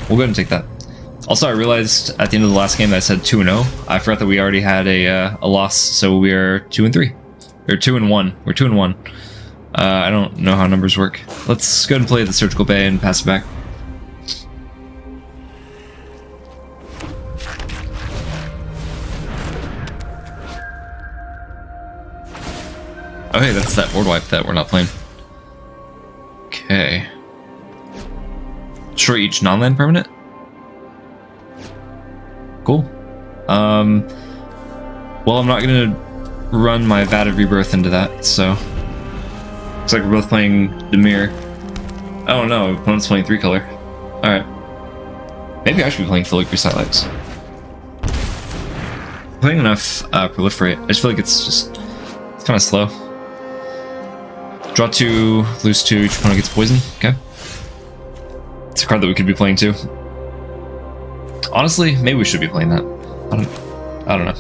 We'll go ahead and take that. Also, I realized at the end of the last game that I said 2-0. I forgot that we already had a loss, so we are 2-3. Or 2-1. We're 2-1. I don't know how numbers work. Let's go ahead and play the Surgical Bay and pass it back. Oh hey, that's that board wipe that we're not playing. Okay. Destroy each non-land permanent? Cool. Well, I'm not gonna run my Vat of Rebirth into that, so... Looks like we're both playing Dimir. Oh no, opponent's playing 3-color. Alright. Maybe I should be playing Filigree Silex. Playing enough Proliferate. I just feel like it's kind of slow. Draw 2, lose 2, each opponent gets poison. Okay. It's a card that we could be playing too. Honestly, maybe we should be playing that. I don't know.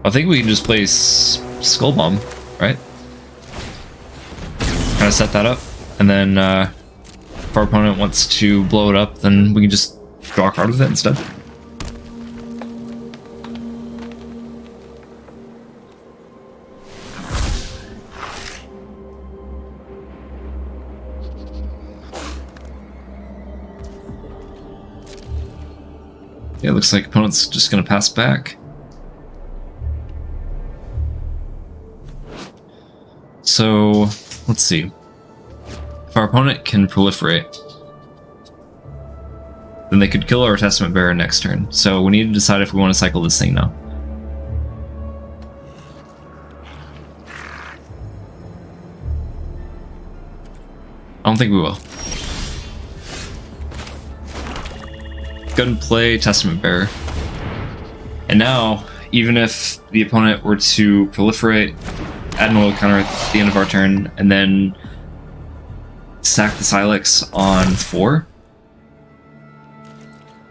I think we can just play Skull Bomb, right? Kind of set that up, and then if our opponent wants to blow it up, then we can just draw a card with it instead. Yeah, it looks like opponent's just gonna pass back. So, let's see. If our opponent can proliferate, then they could kill our Testament Bearer next turn. So we need to decide if we want to cycle this thing now. I don't think we will. Go ahead and play Testament Bearer. And now, even if the opponent were to proliferate, add an oil counter at the end of our turn, and then sack the Silex on 4,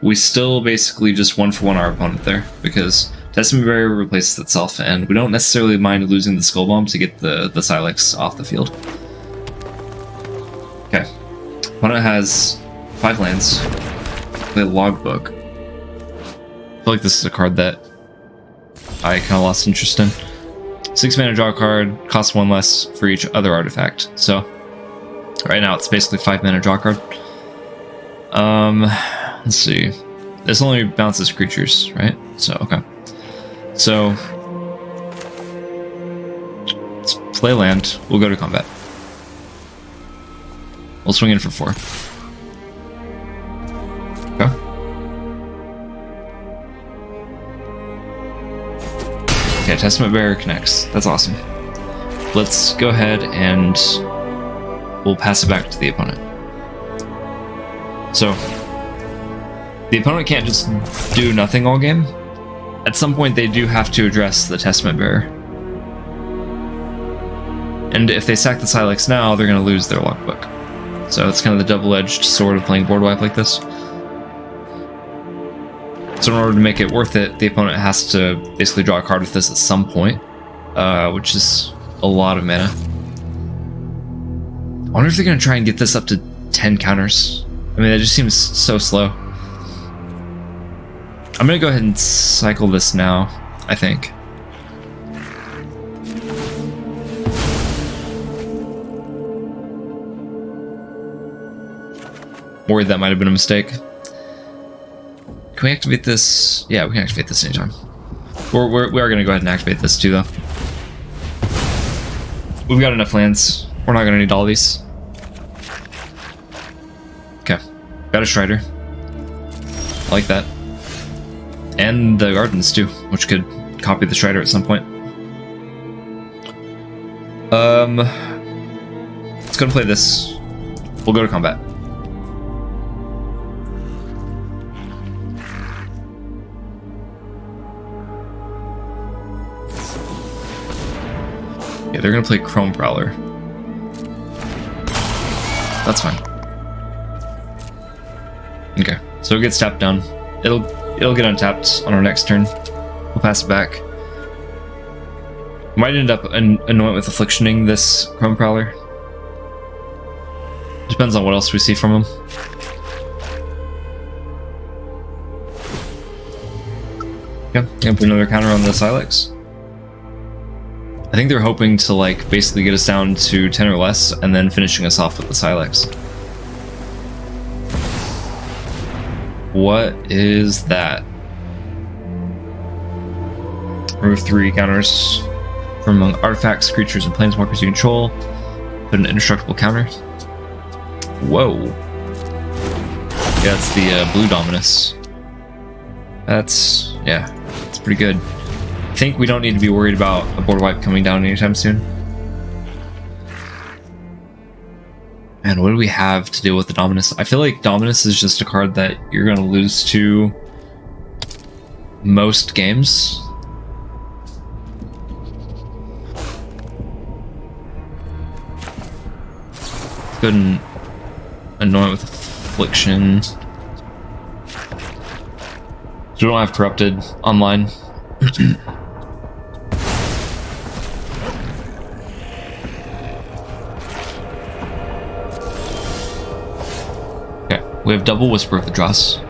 we still basically just 1-for-1 our opponent there, because Testament Bearer replaces itself, and we don't necessarily mind losing the Skull Bomb to get the Silex off the field. Okay. Opponent has 5 lands. Play Logbook. I feel like this is a card that I kind of lost interest in. 6 mana, draw a card, costs 1 less for each other artifact. So, right now it's basically 5 mana, draw a card. Let's see. This only bounces creatures, right? So, okay. So, let's play land. We'll go to combat. We'll swing in for 4. Okay. Okay, Testament Bearer connects. That's awesome. Let's go ahead and we'll pass it back to the opponent. So, the opponent can't just do nothing all game. At some point, they do have to address the Testament Bearer. And if they sack the Silex now, they're going to lose their Logbook. So it's kind of the double-edged sword of playing board wipe like this. So in order to make it worth it, the opponent has to basically draw a card with this at some point, which is a lot of mana. I wonder if they're going to try and get this up to 10 counters. I mean, that just seems so slow. I'm going to go ahead and cycle this now, I think. Worried that might have been a mistake. Can we activate this? Yeah, we can activate this anytime. We are going to go ahead and activate this too, though. We've got enough lands. We're not going to need all these. Okay. Got a Strider. I like that. And the gardens too, which could copy the Strider at some point. Let's go and play this. We'll go to combat. Yeah, they're gonna play Chrome Prowler. That's fine. Okay, so it gets tapped down. It'll get untapped on our next turn. We'll pass it back. Might end up annoying with Afflictioning this Chrome Prowler. Depends on what else we see from him. Yeah, gonna put another counter on the Silex. I think they're hoping to like basically get us down to 10 or less and then finishing us off with the Silex. What is that? Remove 3 counters from among artifacts, creatures, and planeswalkers you control. Put an indestructible counter. Whoa. Yeah, that's the blue Dominus. That's, yeah, it's pretty good. I think we don't need to be worried about a board wipe coming down anytime soon. And what do we have to deal with the Dominus? I feel like Dominus is just a card that you're going to lose to most games. Good and annoy it with Affliction. So we don't have Corrupted online. Okay, we have double Whisper of the Dross.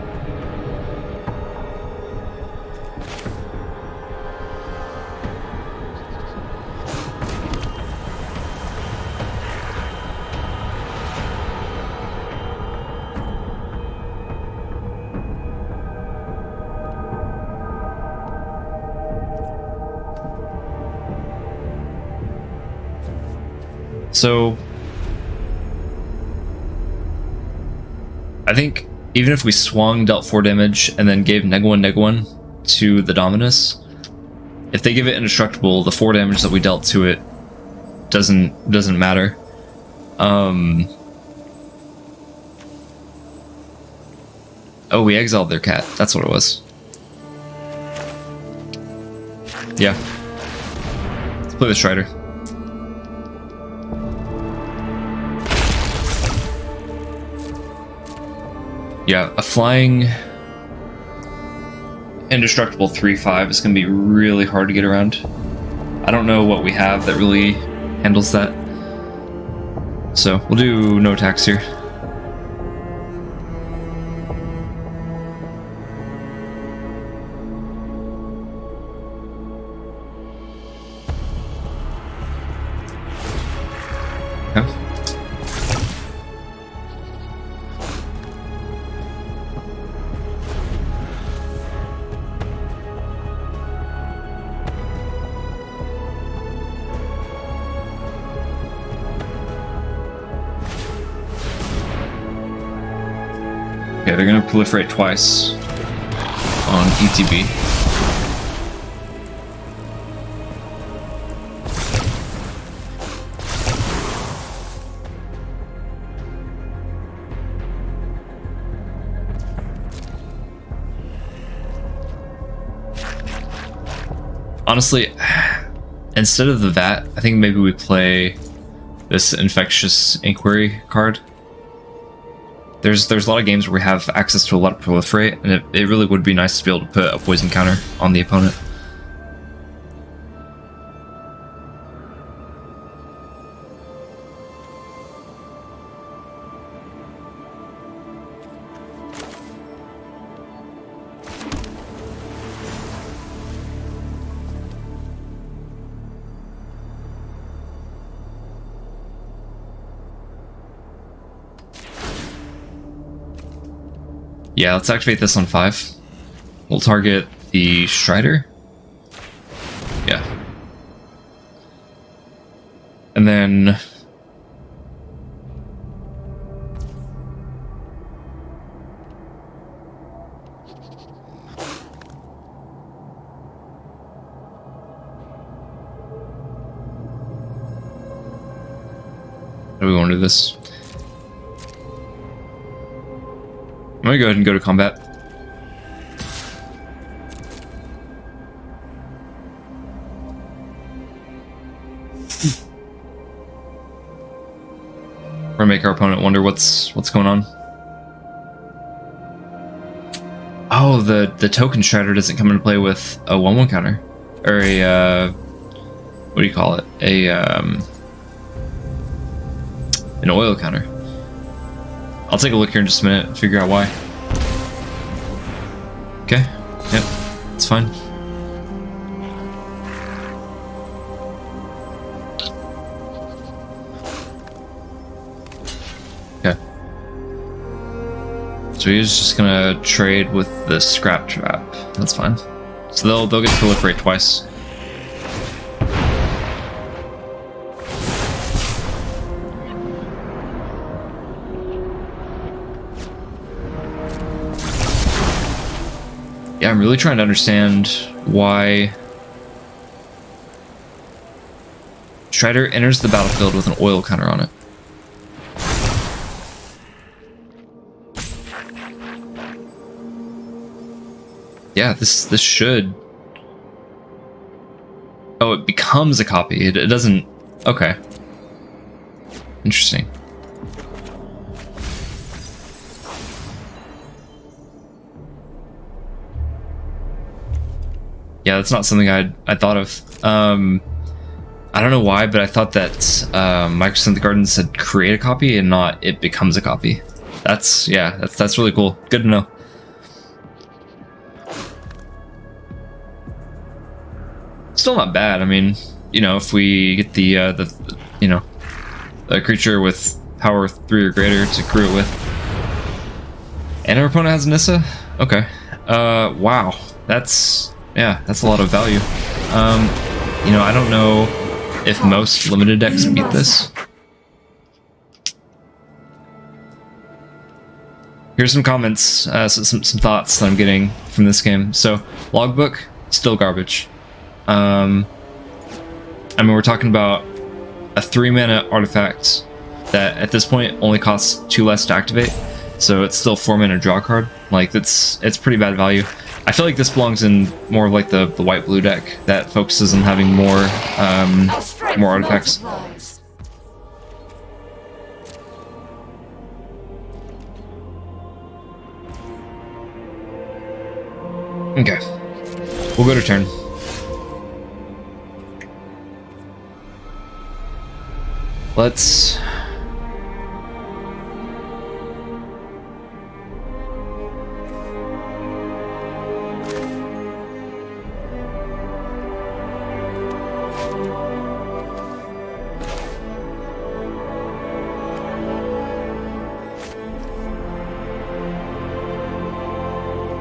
So I think even if we swung, dealt 4 damage, and then gave neg1 to the Dominus, if they give it indestructible, the 4 damage that we dealt to it doesn't matter. Oh, we exiled their cat. That's what it was. Yeah. Let's play the Strider. Yeah, a flying indestructible 3/5 is going to be really hard to get around. I don't know what we have that really handles that. So we'll do no attacks here. Okay. Yeah, they're gonna proliferate twice on ETB. Honestly, instead of the Vat, I think maybe we play this Infectious Inquiry card. There's a lot of games where we have access to a lot of proliferate, and it really would be nice to be able to put a poison counter on the opponent. Yeah, let's activate this on 5. We'll target the Strider. Yeah. And then do we want to do this? I'm gonna go ahead and go to combat. Or make our opponent wonder what's going on. Oh, the token shredder doesn't come into play with a 1/1 counter, or a what do you call it? An oil counter. I'll take a look here in just a minute and figure out why. Okay. Yep. It's fine. Okay. So he's just gonna trade with the scrap trap. That's fine. So they'll get to proliferate twice. Yeah, I'm really trying to understand why Strider enters the battlefield with an oil counter on it. Yeah, this should... Oh, it becomes a copy. It doesn't... Okay. Interesting. Yeah, that's not something I thought of. I don't know why, but I thought that Microsynth Garden said create a copy and not it becomes a copy. That's really cool. Good to know. Still not bad. I mean, you know, if we get the a creature with power 3 or greater to crew it with, and our opponent has Nissa. Okay. Wow. That's a lot of value. You know, I don't know if most limited decks beat this. Here's some comments, some thoughts that I'm getting from this game. So, logbook, still garbage. I mean, we're talking about a 3-mana artifact that at this point only costs 2 less to activate, so it's still 4-mana draw card. Like, it's pretty bad value. I feel like this belongs in more of like the white-blue deck that focuses on having more artifacts. Okay, we'll go to turn. Let's...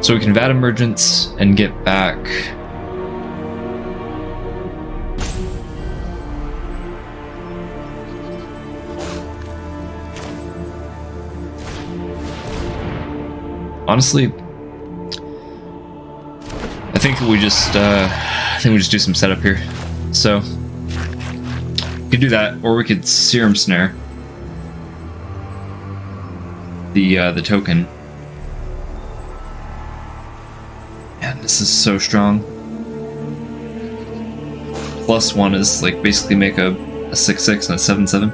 So we can VAT Emergence and get back... Honestly, I think we just do some setup here. So we could do that, or we could Serum Snare the token. Man, this is so strong. +1 is like basically make a 6/6 and a 7/7.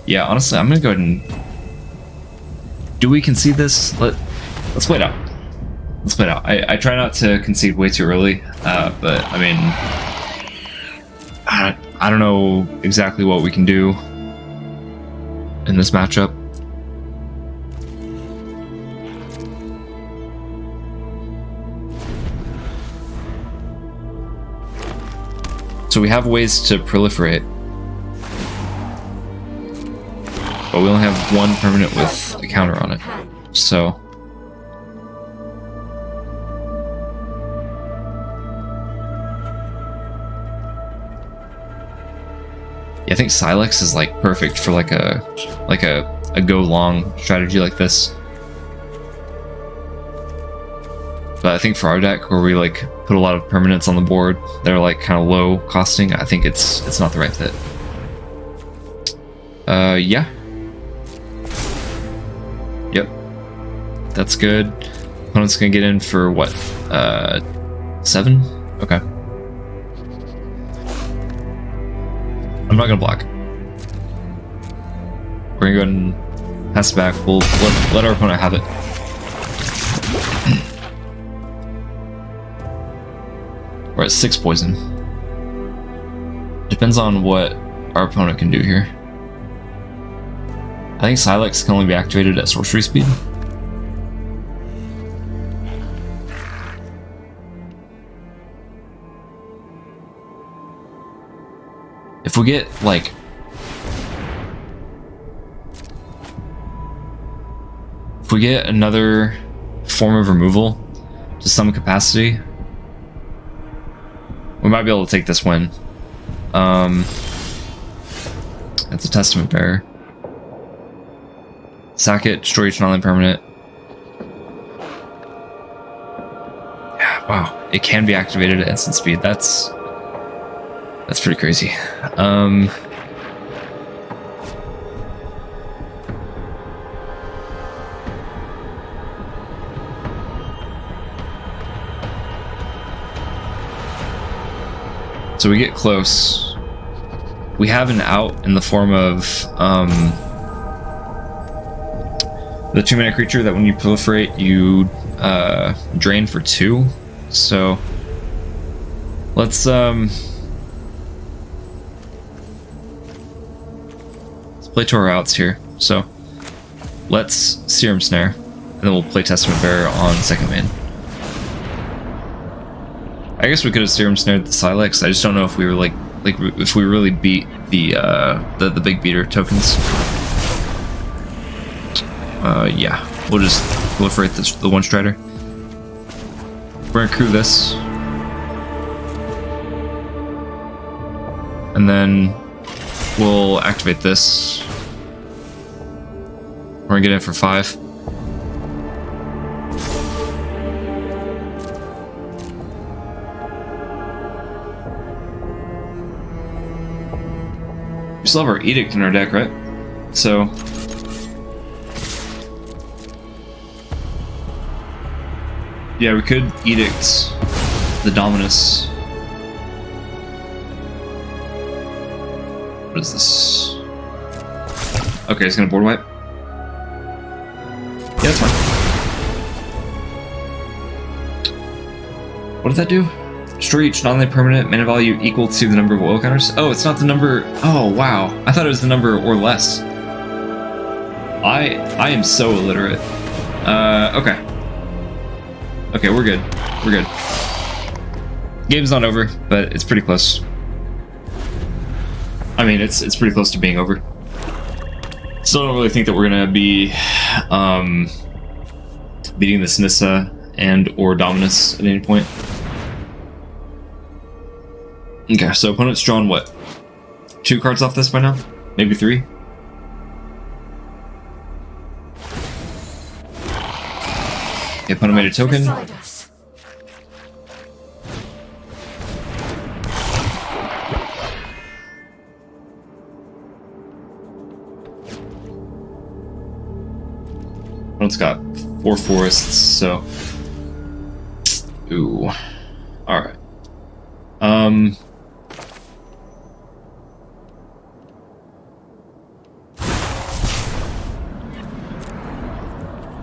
Yeah, honestly, I'm gonna go ahead and... Do we concede this? Let's play it out. Let's play it out. I try not to concede way too early, but I mean... I don't know exactly what we can do in this matchup. So we have ways to proliferate. But we only have one permanent with a counter on it. So... Yeah, I think Silex is like perfect for like a go long strategy like this. But I think for our deck, where we like put a lot of permanents on the board, they're like kind of low costing. I think it's not the right fit. Yeah. Yep. That's good. Opponent's gonna get in for what? 7? Okay. I'm not gonna block. We're gonna go ahead and pass it back. We'll let our opponent have it. We're at 6 poison. Depends on what our opponent can do here. I think Silex can only be activated at sorcery speed. If we get like another form of removal to some capacity, we might be able to take this win. That's a Testament Bearer. Sack it, destroy each non-land permanent. Yeah, wow. It can be activated at instant speed. That's pretty crazy. So we get close. We have an out in the form of the 2-mana creature that when you proliferate, you drain for 2. So let's play to our outs here. So let's Serum Snare, and then we'll play Testament Bearer on second main. I guess we could have Serum Snared the Silex. I just don't know if we were like if we really beat the big beater tokens. Yeah, we'll just proliferate the one strider. We're gonna crew this, and then we'll activate this. We're gonna get in for 5. We still have our Edict in our deck, right? So yeah, we could Edict the Dominus. What is this? Okay, it's gonna board wipe. Yeah, that's fine. What did that do? Destroy each non-land permanent, mana value equal to the number of oil counters. Oh, it's not the number. Oh, wow. I thought it was the number or less. I am so illiterate. Okay. Okay, we're good. We're good. Game's not over, but it's pretty close. I mean, it's pretty close to being over. Still don't really think that we're gonna be beating this Nissa and or Dominus at any point. Okay, so opponent's drawn what? 2 cards off this by now? Maybe 3? Okay, opponent made a token. Opponent's got 4 forests, so... Ooh. Alright.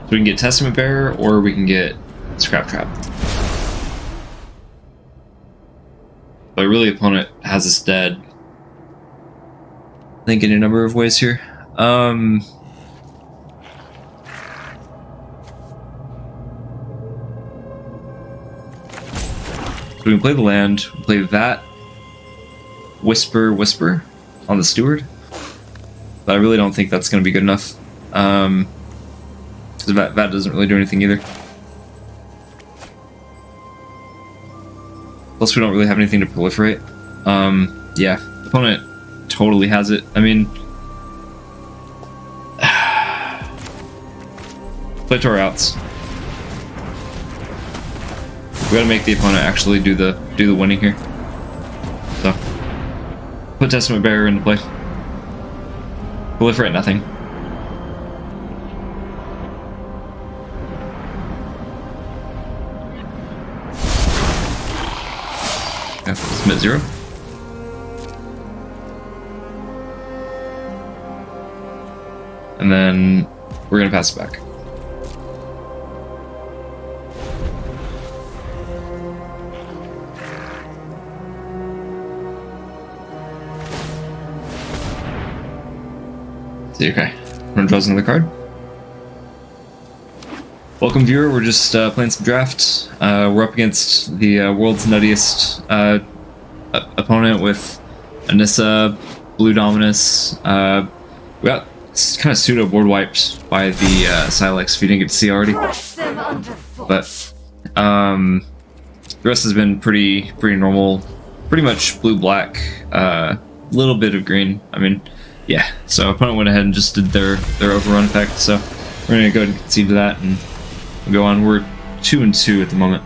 So we can get Testament Bearer, or we can get Scrap Trap. But really, opponent has us dead. I think in a number of ways here. So we can play the land, play that Whisper on the Steward. But I really don't think that's going to be good enough. Because that doesn't really do anything either. Plus, we don't really have anything to proliferate. Yeah, the opponent totally has it. I mean, play to our outs. We gotta make the opponent actually do the winning here. So put Testament Bearer into play. Proliferate nothing. Submit 0. And then we're gonna pass it back. See, okay. I'm gonna draw another card. Welcome, viewer. We're just playing some draft. We're up against the world's nuttiest opponent with Anissa, Blue Dominus. We got kind of pseudo board wiped by the Silex, if you didn't get to see already. But the rest has been pretty normal. Pretty much blue-black, little bit of green. I mean, yeah. So opponent went ahead and just did their overrun effect. So we're gonna go ahead and concede to that and go on. We're 2-2 at the moment.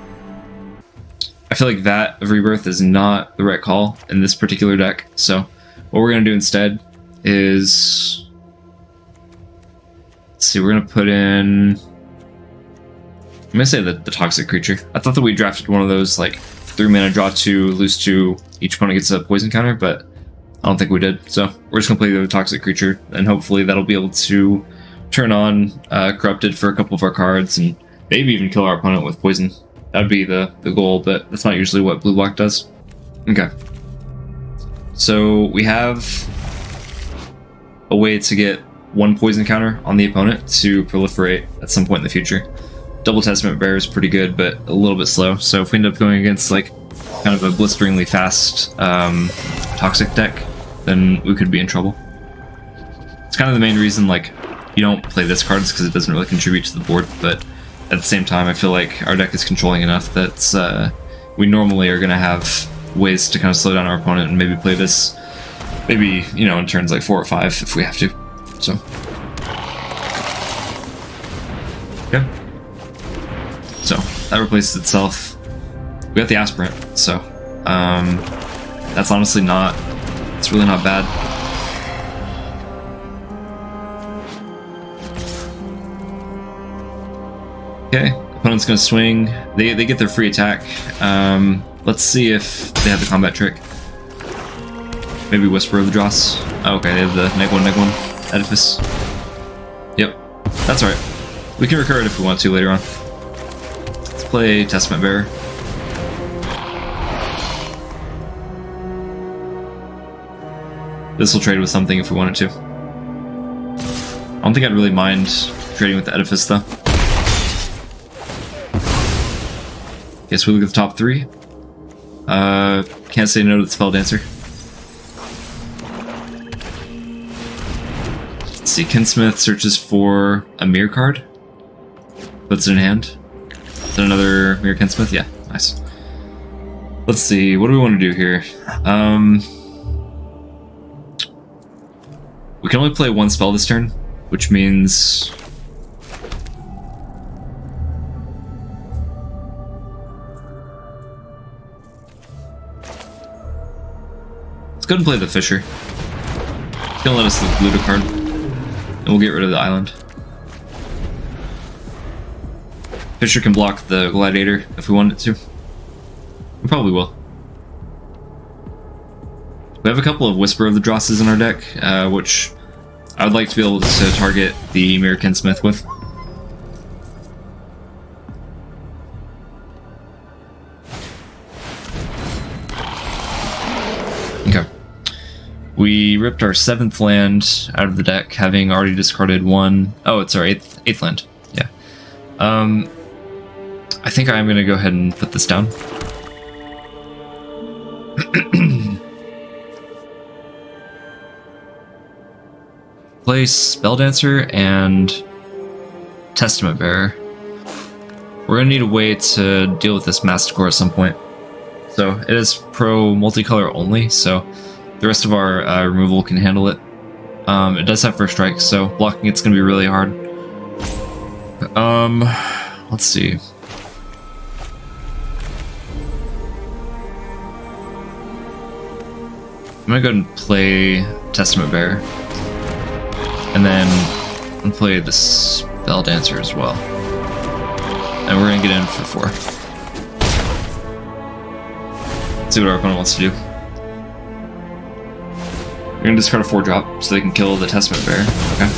I feel like that of Rebirth is not the right call in this particular deck. So what we're gonna do instead is, let's see, we're gonna put in, I'm gonna say the Toxic Creature. I thought that we drafted one of those like 3 mana, draw 2, lose 2, each opponent gets a poison counter, but I don't think we did. So we're just gonna play the Toxic Creature, and hopefully that'll be able to turn on Corrupted for a couple of our cards, and maybe even kill our opponent with poison. That'd be the goal, but that's not usually what blue black does. Okay. So we have a way to get 1 poison counter on the opponent to proliferate at some point in the future. Double Testament Bearer is pretty good, but a little bit slow. So if we end up going against like kind of a blisteringly fast toxic deck, then we could be in trouble. It's kind of the main reason like you don't play this card, is because it doesn't really contribute to the board, but at the same time I feel like our deck is controlling enough that we normally are going to have ways to kind of slow down our opponent and maybe play this, maybe, you know, in turns like 4 or 5 if we have to. So okay. So that replaces itself. We got the Aspirant, so that's honestly not, it's really not bad. Okay, opponent's gonna swing. They get their free attack. Let's see if they have the combat trick. Maybe Whisper of the Dross. Oh, okay, they have the neg1 Edifice. Yep, that's alright. We can recur it if we want to later on. Let's play Testament Bearer. This will trade with something if we wanted to. I don't think I'd really mind trading with the Edifice though. Guess we look at the top 3. Can't say no to the Spell Dancer. Let's see, Kinsmith searches for a Mirror card. Puts it in hand. Is that another Mirror Kinsmith? Yeah, nice. Let's see, what do we want to do here? We can only play 1 spell this turn, which means let's go ahead and play the Fisher. It's gonna let us loot a card, and we'll get rid of the island. Fisher can block the Gladiator if we want it to. We probably will. We have a couple of Whisper of the Drosses in our deck, which I would like to be able to target the Mirror Kinsmith with. Okay. We ripped our 7th land out of the deck, having already discarded 1. Oh, it's our 8th land. Yeah. I think I'm going to go ahead and put this down. Play Spell Dancer and Testament Bearer. We're going to need a way to deal with this Masticore at some point. So it is pro multicolor only, so the rest of our removal can handle it. It does have first strike, so blocking it's going to be really hard. Let's see. gonna go ahead and play Testament Bearer. And then I'm gonna play the Spell Dancer as well. And we're gonna get in for 4. Let's see what our opponent wants to do. We're gonna discard a 4-drop so they can kill the Testament Bearer. Okay.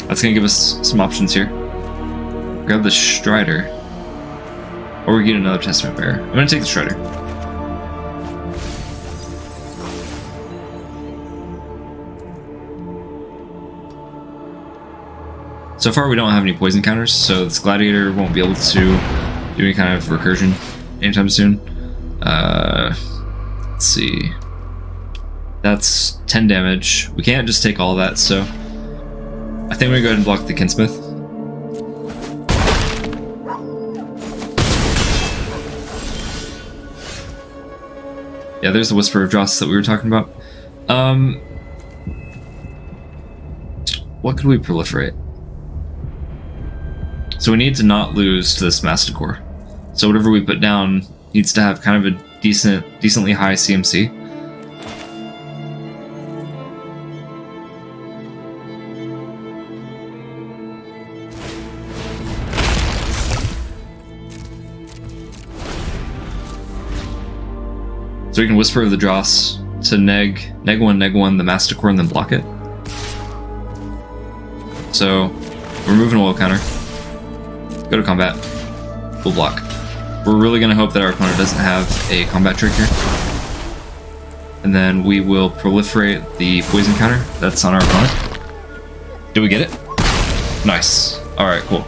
That's gonna give us some options here. Grab the Strider. Or we get another Testament Bearer. I'm gonna take the Strider. So far we don't have any poison counters, so this Gladiator won't be able to do any kind of recursion anytime soon. Let's see. That's 10 damage. We can't just take all that, so I think we're gonna go ahead and block the Kinsmith. Yeah, there's the Whisper of Dross that we were talking about. What could we proliferate? So we need to not lose to this Masticore. So whatever we put down needs to have kind of a decently high CMC. So we can Whisper of the Dross to neg 1, the Masticore, and then block it. So we're moving a will counter. Go to combat. We'll block. We're really going to hope that our opponent doesn't have a combat trick here. And then we will proliferate the poison counter that's on our opponent. Did we get it? Nice. Alright, cool.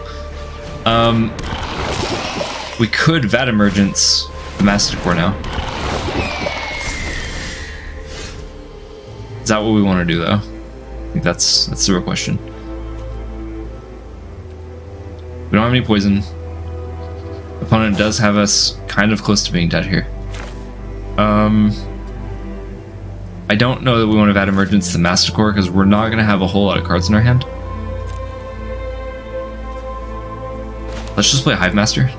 We could Vat Emergence the Masticore now. Is that what we want to do, though? I think that's the real question. We don't have any poison. Opponent does have us kind of close to being dead here. I don't know that we want to Vat Emergence the Masticore because we're not going to have a whole lot of cards in our hand. Let's just play Hive Master.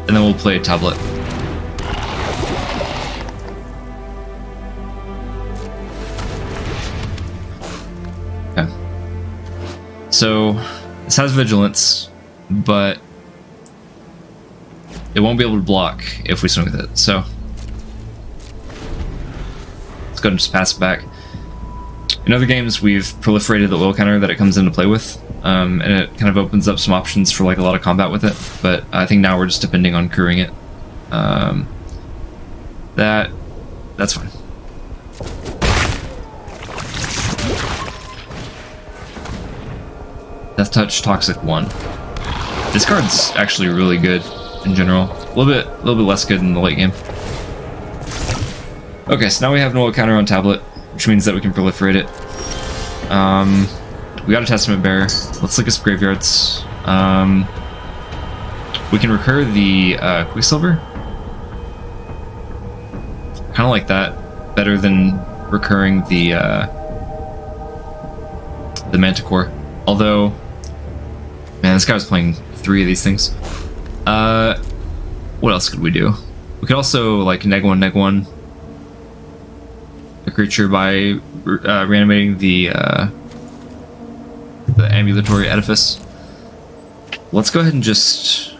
And then we'll play Tablet. Okay. So this has Vigilance, but it won't be able to block if we swing with it. So let's go ahead and just pass it back. In other games, we've proliferated the will counter that it comes into play with, and it kind of opens up some options for like a lot of combat with it. But I think now we're just depending on crewing it. That's fine. Death Touch, Toxic 1. This card's actually really good in general. A little bit less good in the late game. Okay, so now we have an will counter on Tablet, which means that we can proliferate it. We got a Testament Bearer. Let's look at some graveyards. We can recur the Quicksilver. Kind of like that. Better than recurring the Manticore. Although, man, this guy was playing 3 of these things. What else could we do? We could also like neg 1 a creature by reanimating the ambulatory edifice. Let's go ahead and just, I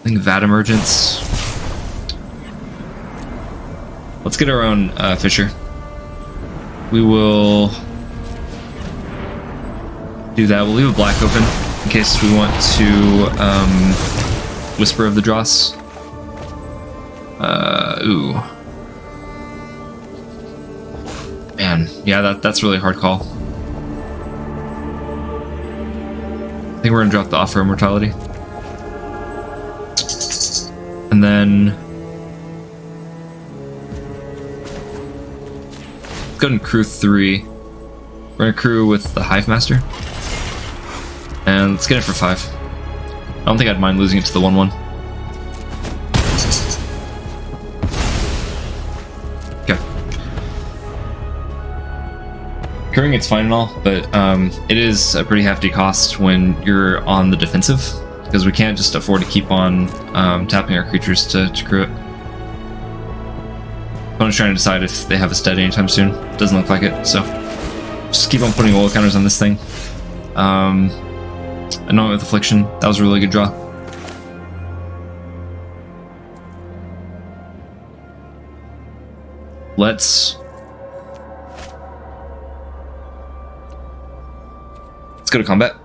think, Vat Emergence. Let's get our own Fisher. We will do that. We'll leave a black open in case we want to Whisper of the Dross. Ooh. Man, yeah, that's really a hard call. I think we're gonna drop the Offer Immortality. And then go ahead and crew 3. We're gonna crew with the Hive Master. And let's get it for 5. I don't think I'd mind losing it to the 1/1. Okay. Crewing it's fine and all, but it is a pretty hefty cost when you're on the defensive, because we can't just afford to keep on tapping our creatures to crew it. Opponent's trying to decide if they have a stead anytime soon. Doesn't look like it, so just keep on putting oil counters on this thing. Anoint with Affliction. That was a really good draw. Let's go to combat.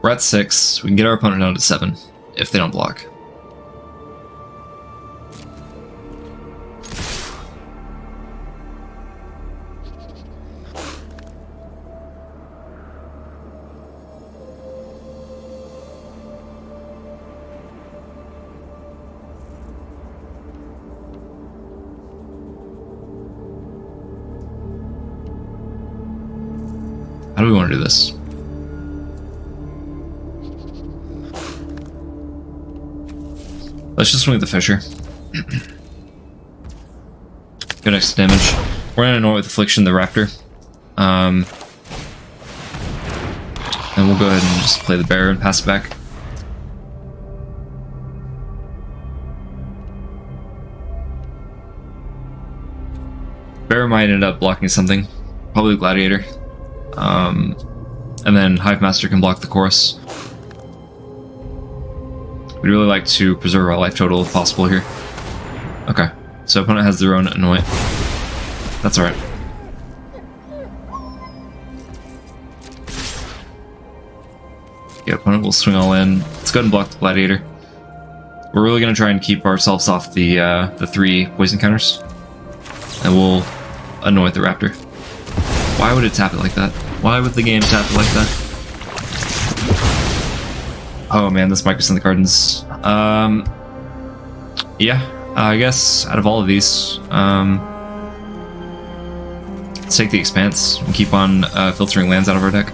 We're at 6. We can get our opponent down to 7 if they don't block. How do we want to do this? Let's just swing at the Fissure. Good extra damage. We're gonna Anoint with Affliction the Raptor. And we'll go ahead and just play the Bear and pass it back. Bear might end up blocking something. Probably Gladiator. And then Hive Master can block the Chorus. We'd really like to preserve our life total if possible here. Okay, so opponent has their own Anoint. That's alright. Yeah, opponent will swing all in. Let's go ahead and block the Gladiator. We're really going to try and keep ourselves off the 3 poison counters. And we'll Anoint the Raptor. Why would it tap it like that? Why would the game tap it like that? Oh man, this Microsynth Gardens. Yeah, I guess out of all of these, let's take the Expanse and keep on filtering lands out of our deck.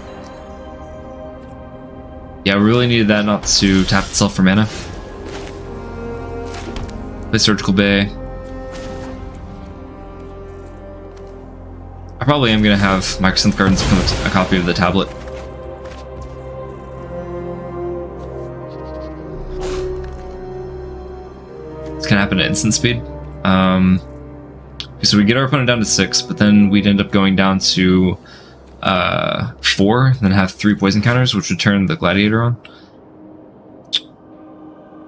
Yeah, we really needed that not to tap itself for mana. Play Surgical Bay. I probably am going to have Microsynth Gardens become a copy of the tablet. It's going to happen at instant speed. So we get our opponent down to 6, but then we'd end up going down to 4, and then have 3 poison counters, which would turn the Gladiator on.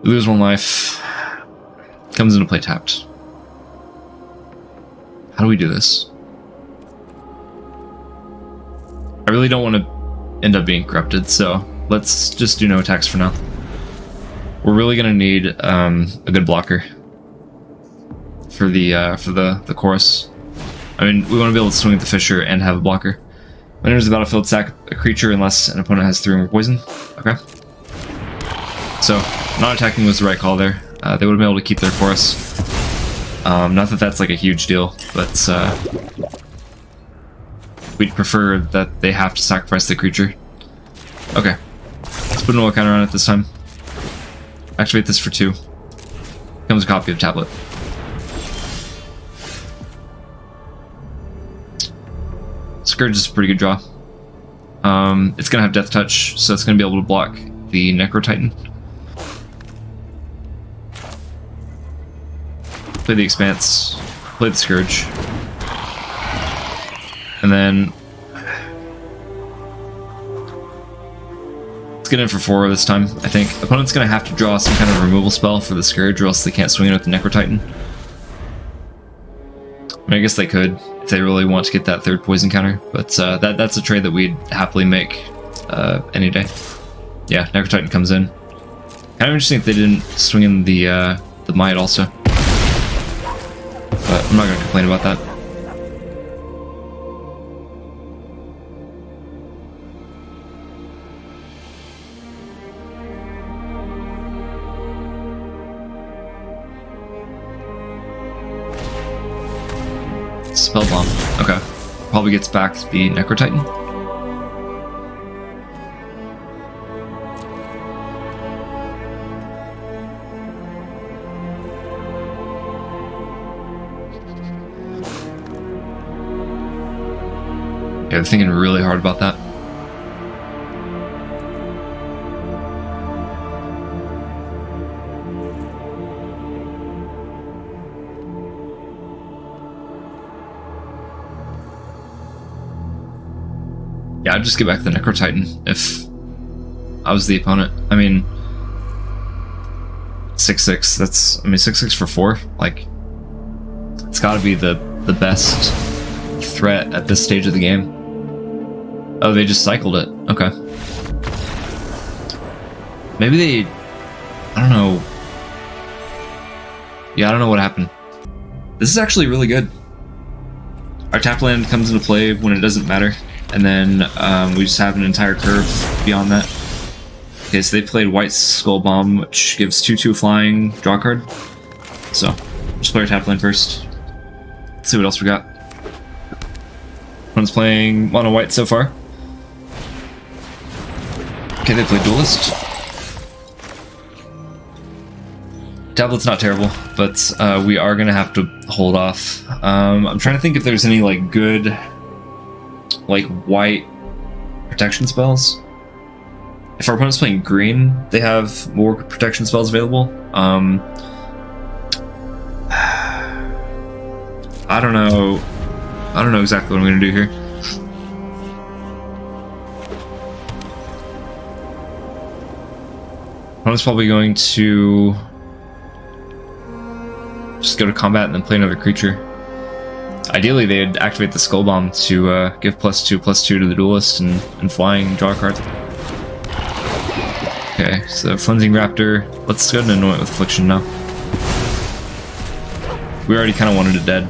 We lose 1 life. Comes into play tapped. How do we do this? I really don't want to end up being corrupted, so let's just do no attacks for now. We're really gonna need a good blocker for the Chorus. I mean, we want to be able to swing at the Fissure and have a blocker. When enters the battlefield, sack a creature unless an opponent has 3 or more poison. Okay. So not attacking was the right call there. They would have been able to keep their Chorus. Not that that's like a huge deal, but we'd prefer that they have to sacrifice the creature. Okay. Let's put an oil counter on it this time. Activate this for 2. Comes a copy of tablet. Scourge is a pretty good draw. It's gonna have Death Touch, so it's gonna be able to block the Necro Titan. Play the Expanse. Play the Scourge. And then let's get in for 4 this time, I think. Opponent's gonna have to draw some kind of removal spell for the Scourge, or else they can't swing it with the Necro Titan. I mean, I guess they could if they really want to get that 3rd poison counter, but that's a trade that we'd happily make any day. Yeah, Necro Titan comes in. Kind of interesting if they didn't swing in the Might also, but I'm not gonna complain about that. Spell Bomb. Okay. Probably gets back the Necro Titan. Yeah, I'm thinking really hard about that. I'd just get back the Necro Titan if I was the opponent. I mean, 6/6. That's 6/6 for 4. Like, it's got to be the best threat at this stage of the game. Oh, they just cycled it. Okay. Maybe they... I don't know. Yeah, I don't know what happened. This is actually really good. Our tap land comes into play when it doesn't matter, and then we just have an entire curve beyond that. Okay, so they played White Skull Bomb, which gives 2/2 flying, draw a card. So, just play our tap land first. Let's see what else we got. One's playing mono white so far. Okay, they play Duelist. Tablet's not terrible, but we are gonna have to hold off. I'm trying to think if there's any like good, like white protection spells. If our opponent's playing green, they have more protection spells available. I don't know. I don't know exactly what I'm gonna do here. Opponent's probably going to just go to combat and then play another creature. Ideally, they'd activate the Skull Bomb to give +2/+2 to the Duelist and flying, draw a card. Okay, so Flensing Raptor. Let's go ahead and annoy it with Affliction now. We already kind of wanted it dead.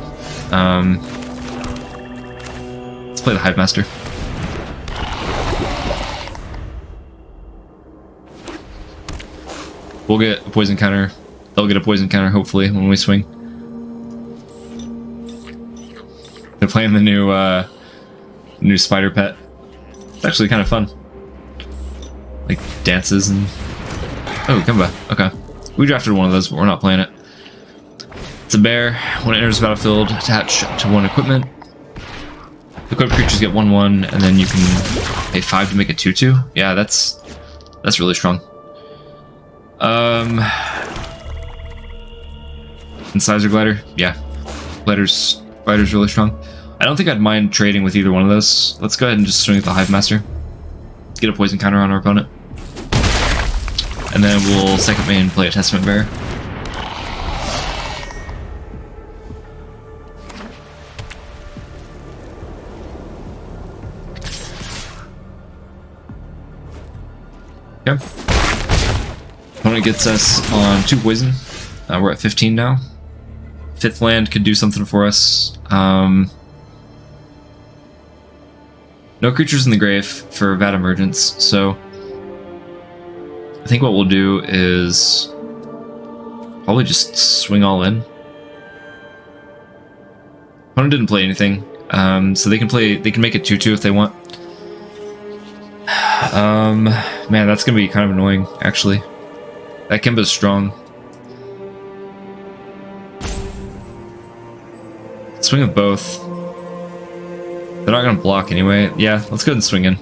Let's play the Hive Master. We'll get a poison counter. They'll get a poison counter, hopefully, when we swing. They're playing the new spider pet. It's actually kind of fun. Like, dances and... Oh, Kemba. Okay. We drafted one of those, but we're not playing it. It's a bear. When it enters the battlefield, attach to one equipment. Equipped creatures get 1/1, and then you can pay 5 to make it 2/2. Yeah, that's really strong. Incisor Glider, yeah. Glider's really strong. I don't think I'd mind trading with either one of those. Let's go ahead and just swing with the Hive Master. Get a poison counter on our opponent. And then we'll second main play a Testament Bearer. Okay. Opponent gets us on 2 poison. We're at 15 now. 5th land could do something for us. No creatures in the grave for Vat Emergence, so I think what we'll do is probably just swing all in. Opponent didn't play anything, so they can make it 2/2 if they want. Man, that's gonna be kind of annoying, actually. That Kemba's strong. Swing with both. They're not gonna block anyway. Yeah, let's go ahead and swing in.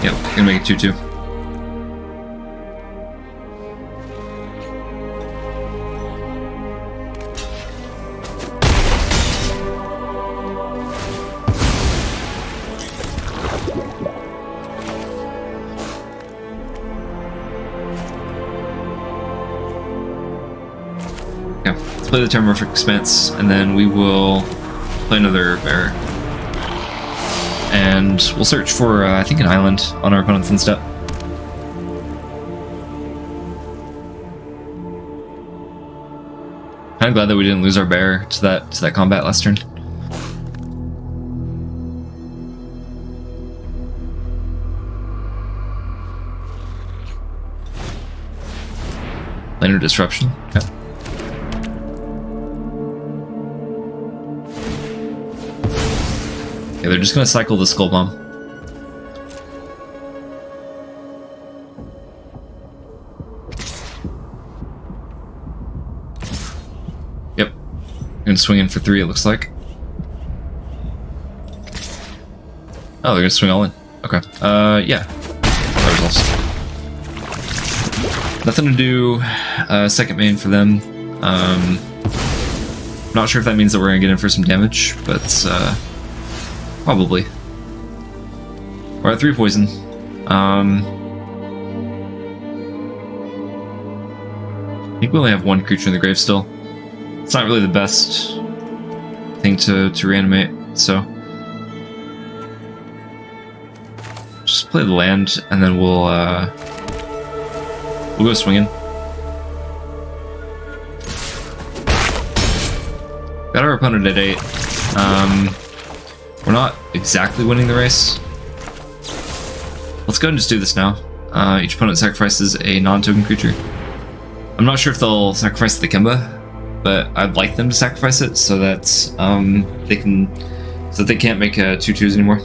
Yep, gonna make it 2/2. Play the Terramorphic Expanse, and then we will play another bear. And we'll search for, I think, an island on our opponent's end step. Kinda glad that we didn't lose our bear to that combat last turn. Planar Disruption. Okay. Yeah, they're just gonna cycle the Skull Bomb. Yep. Gonna swing in for 3, it looks like. Oh, they're gonna swing all in. Okay. Yeah. That resolves. Nothing to do. Second main for them. Not sure if that means that we're gonna get in for some damage, but probably. We're at 3 poison. I think we only have 1 creature in the grave still. It's not really the best thing to reanimate, so just play the land and then we'll go swinging. Got our opponent at 8. We're not exactly winning the race. Let's go ahead and just do this now. Each opponent sacrifices a non-token creature. I'm not sure if they'll sacrifice the Kimba, but I'd like them to sacrifice it so that they can't make 2/2s anymore.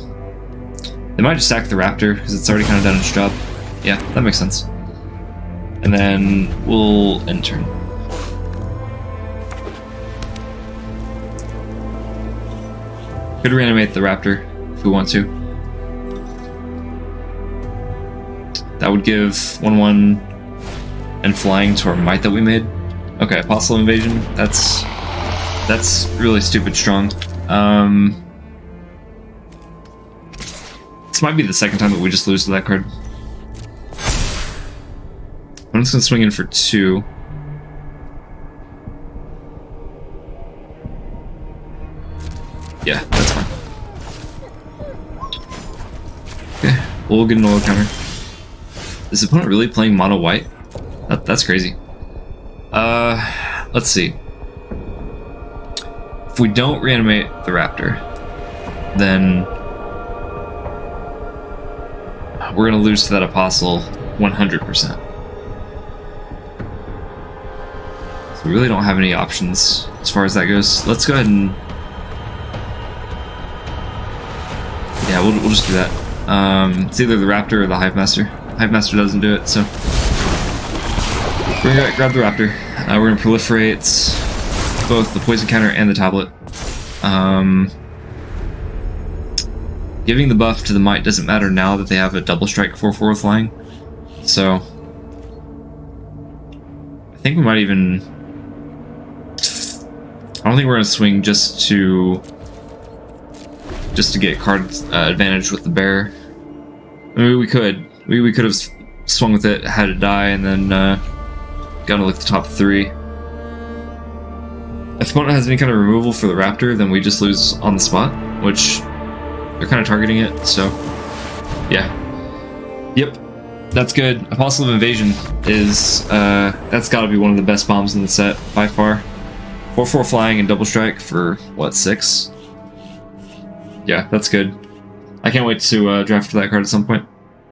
They might just sack the Raptor because it's already kind of done its job. Yeah, that makes sense. And then we'll end turn. Could reanimate the Raptor if we want to. That would give 1/1 and flying to our might that we made. Okay, Apostle Invasion. That's really stupid strong. This might be the second time that we just lose to that card. I'm just gonna swing in for 2. Yeah, that's fine. Okay, we'll get an oil counter. Is the opponent really playing mono white? That's crazy. Let's see. If we don't reanimate the Raptor, then we're gonna lose to that Apostle 100%. So we really don't have any options as far as that goes. Let's go ahead and yeah, we'll just do that. It's either the Raptor or the Hive Master. Hive Master doesn't do it, so we're gonna grab the Raptor. We're gonna proliferate both the poison counter and the tablet. Giving the buff to the might doesn't matter now that they have a double strike 4/4 flying. So I think we might even. I don't think we're gonna swing just to get card advantage with the bear. I mean, we could have swung with it, had it die, and then gotta look at the top 3. If the opponent has any kind of removal for the Raptor, then we just lose on the spot, which they're kind of targeting it, so yeah. Yep, that's good. Apostle of Invasion is, that's gotta be one of the best bombs in the set, by far. 4/4 flying and double strike for, what, 6? Yeah, that's good. I can't wait to draft for that card at some point.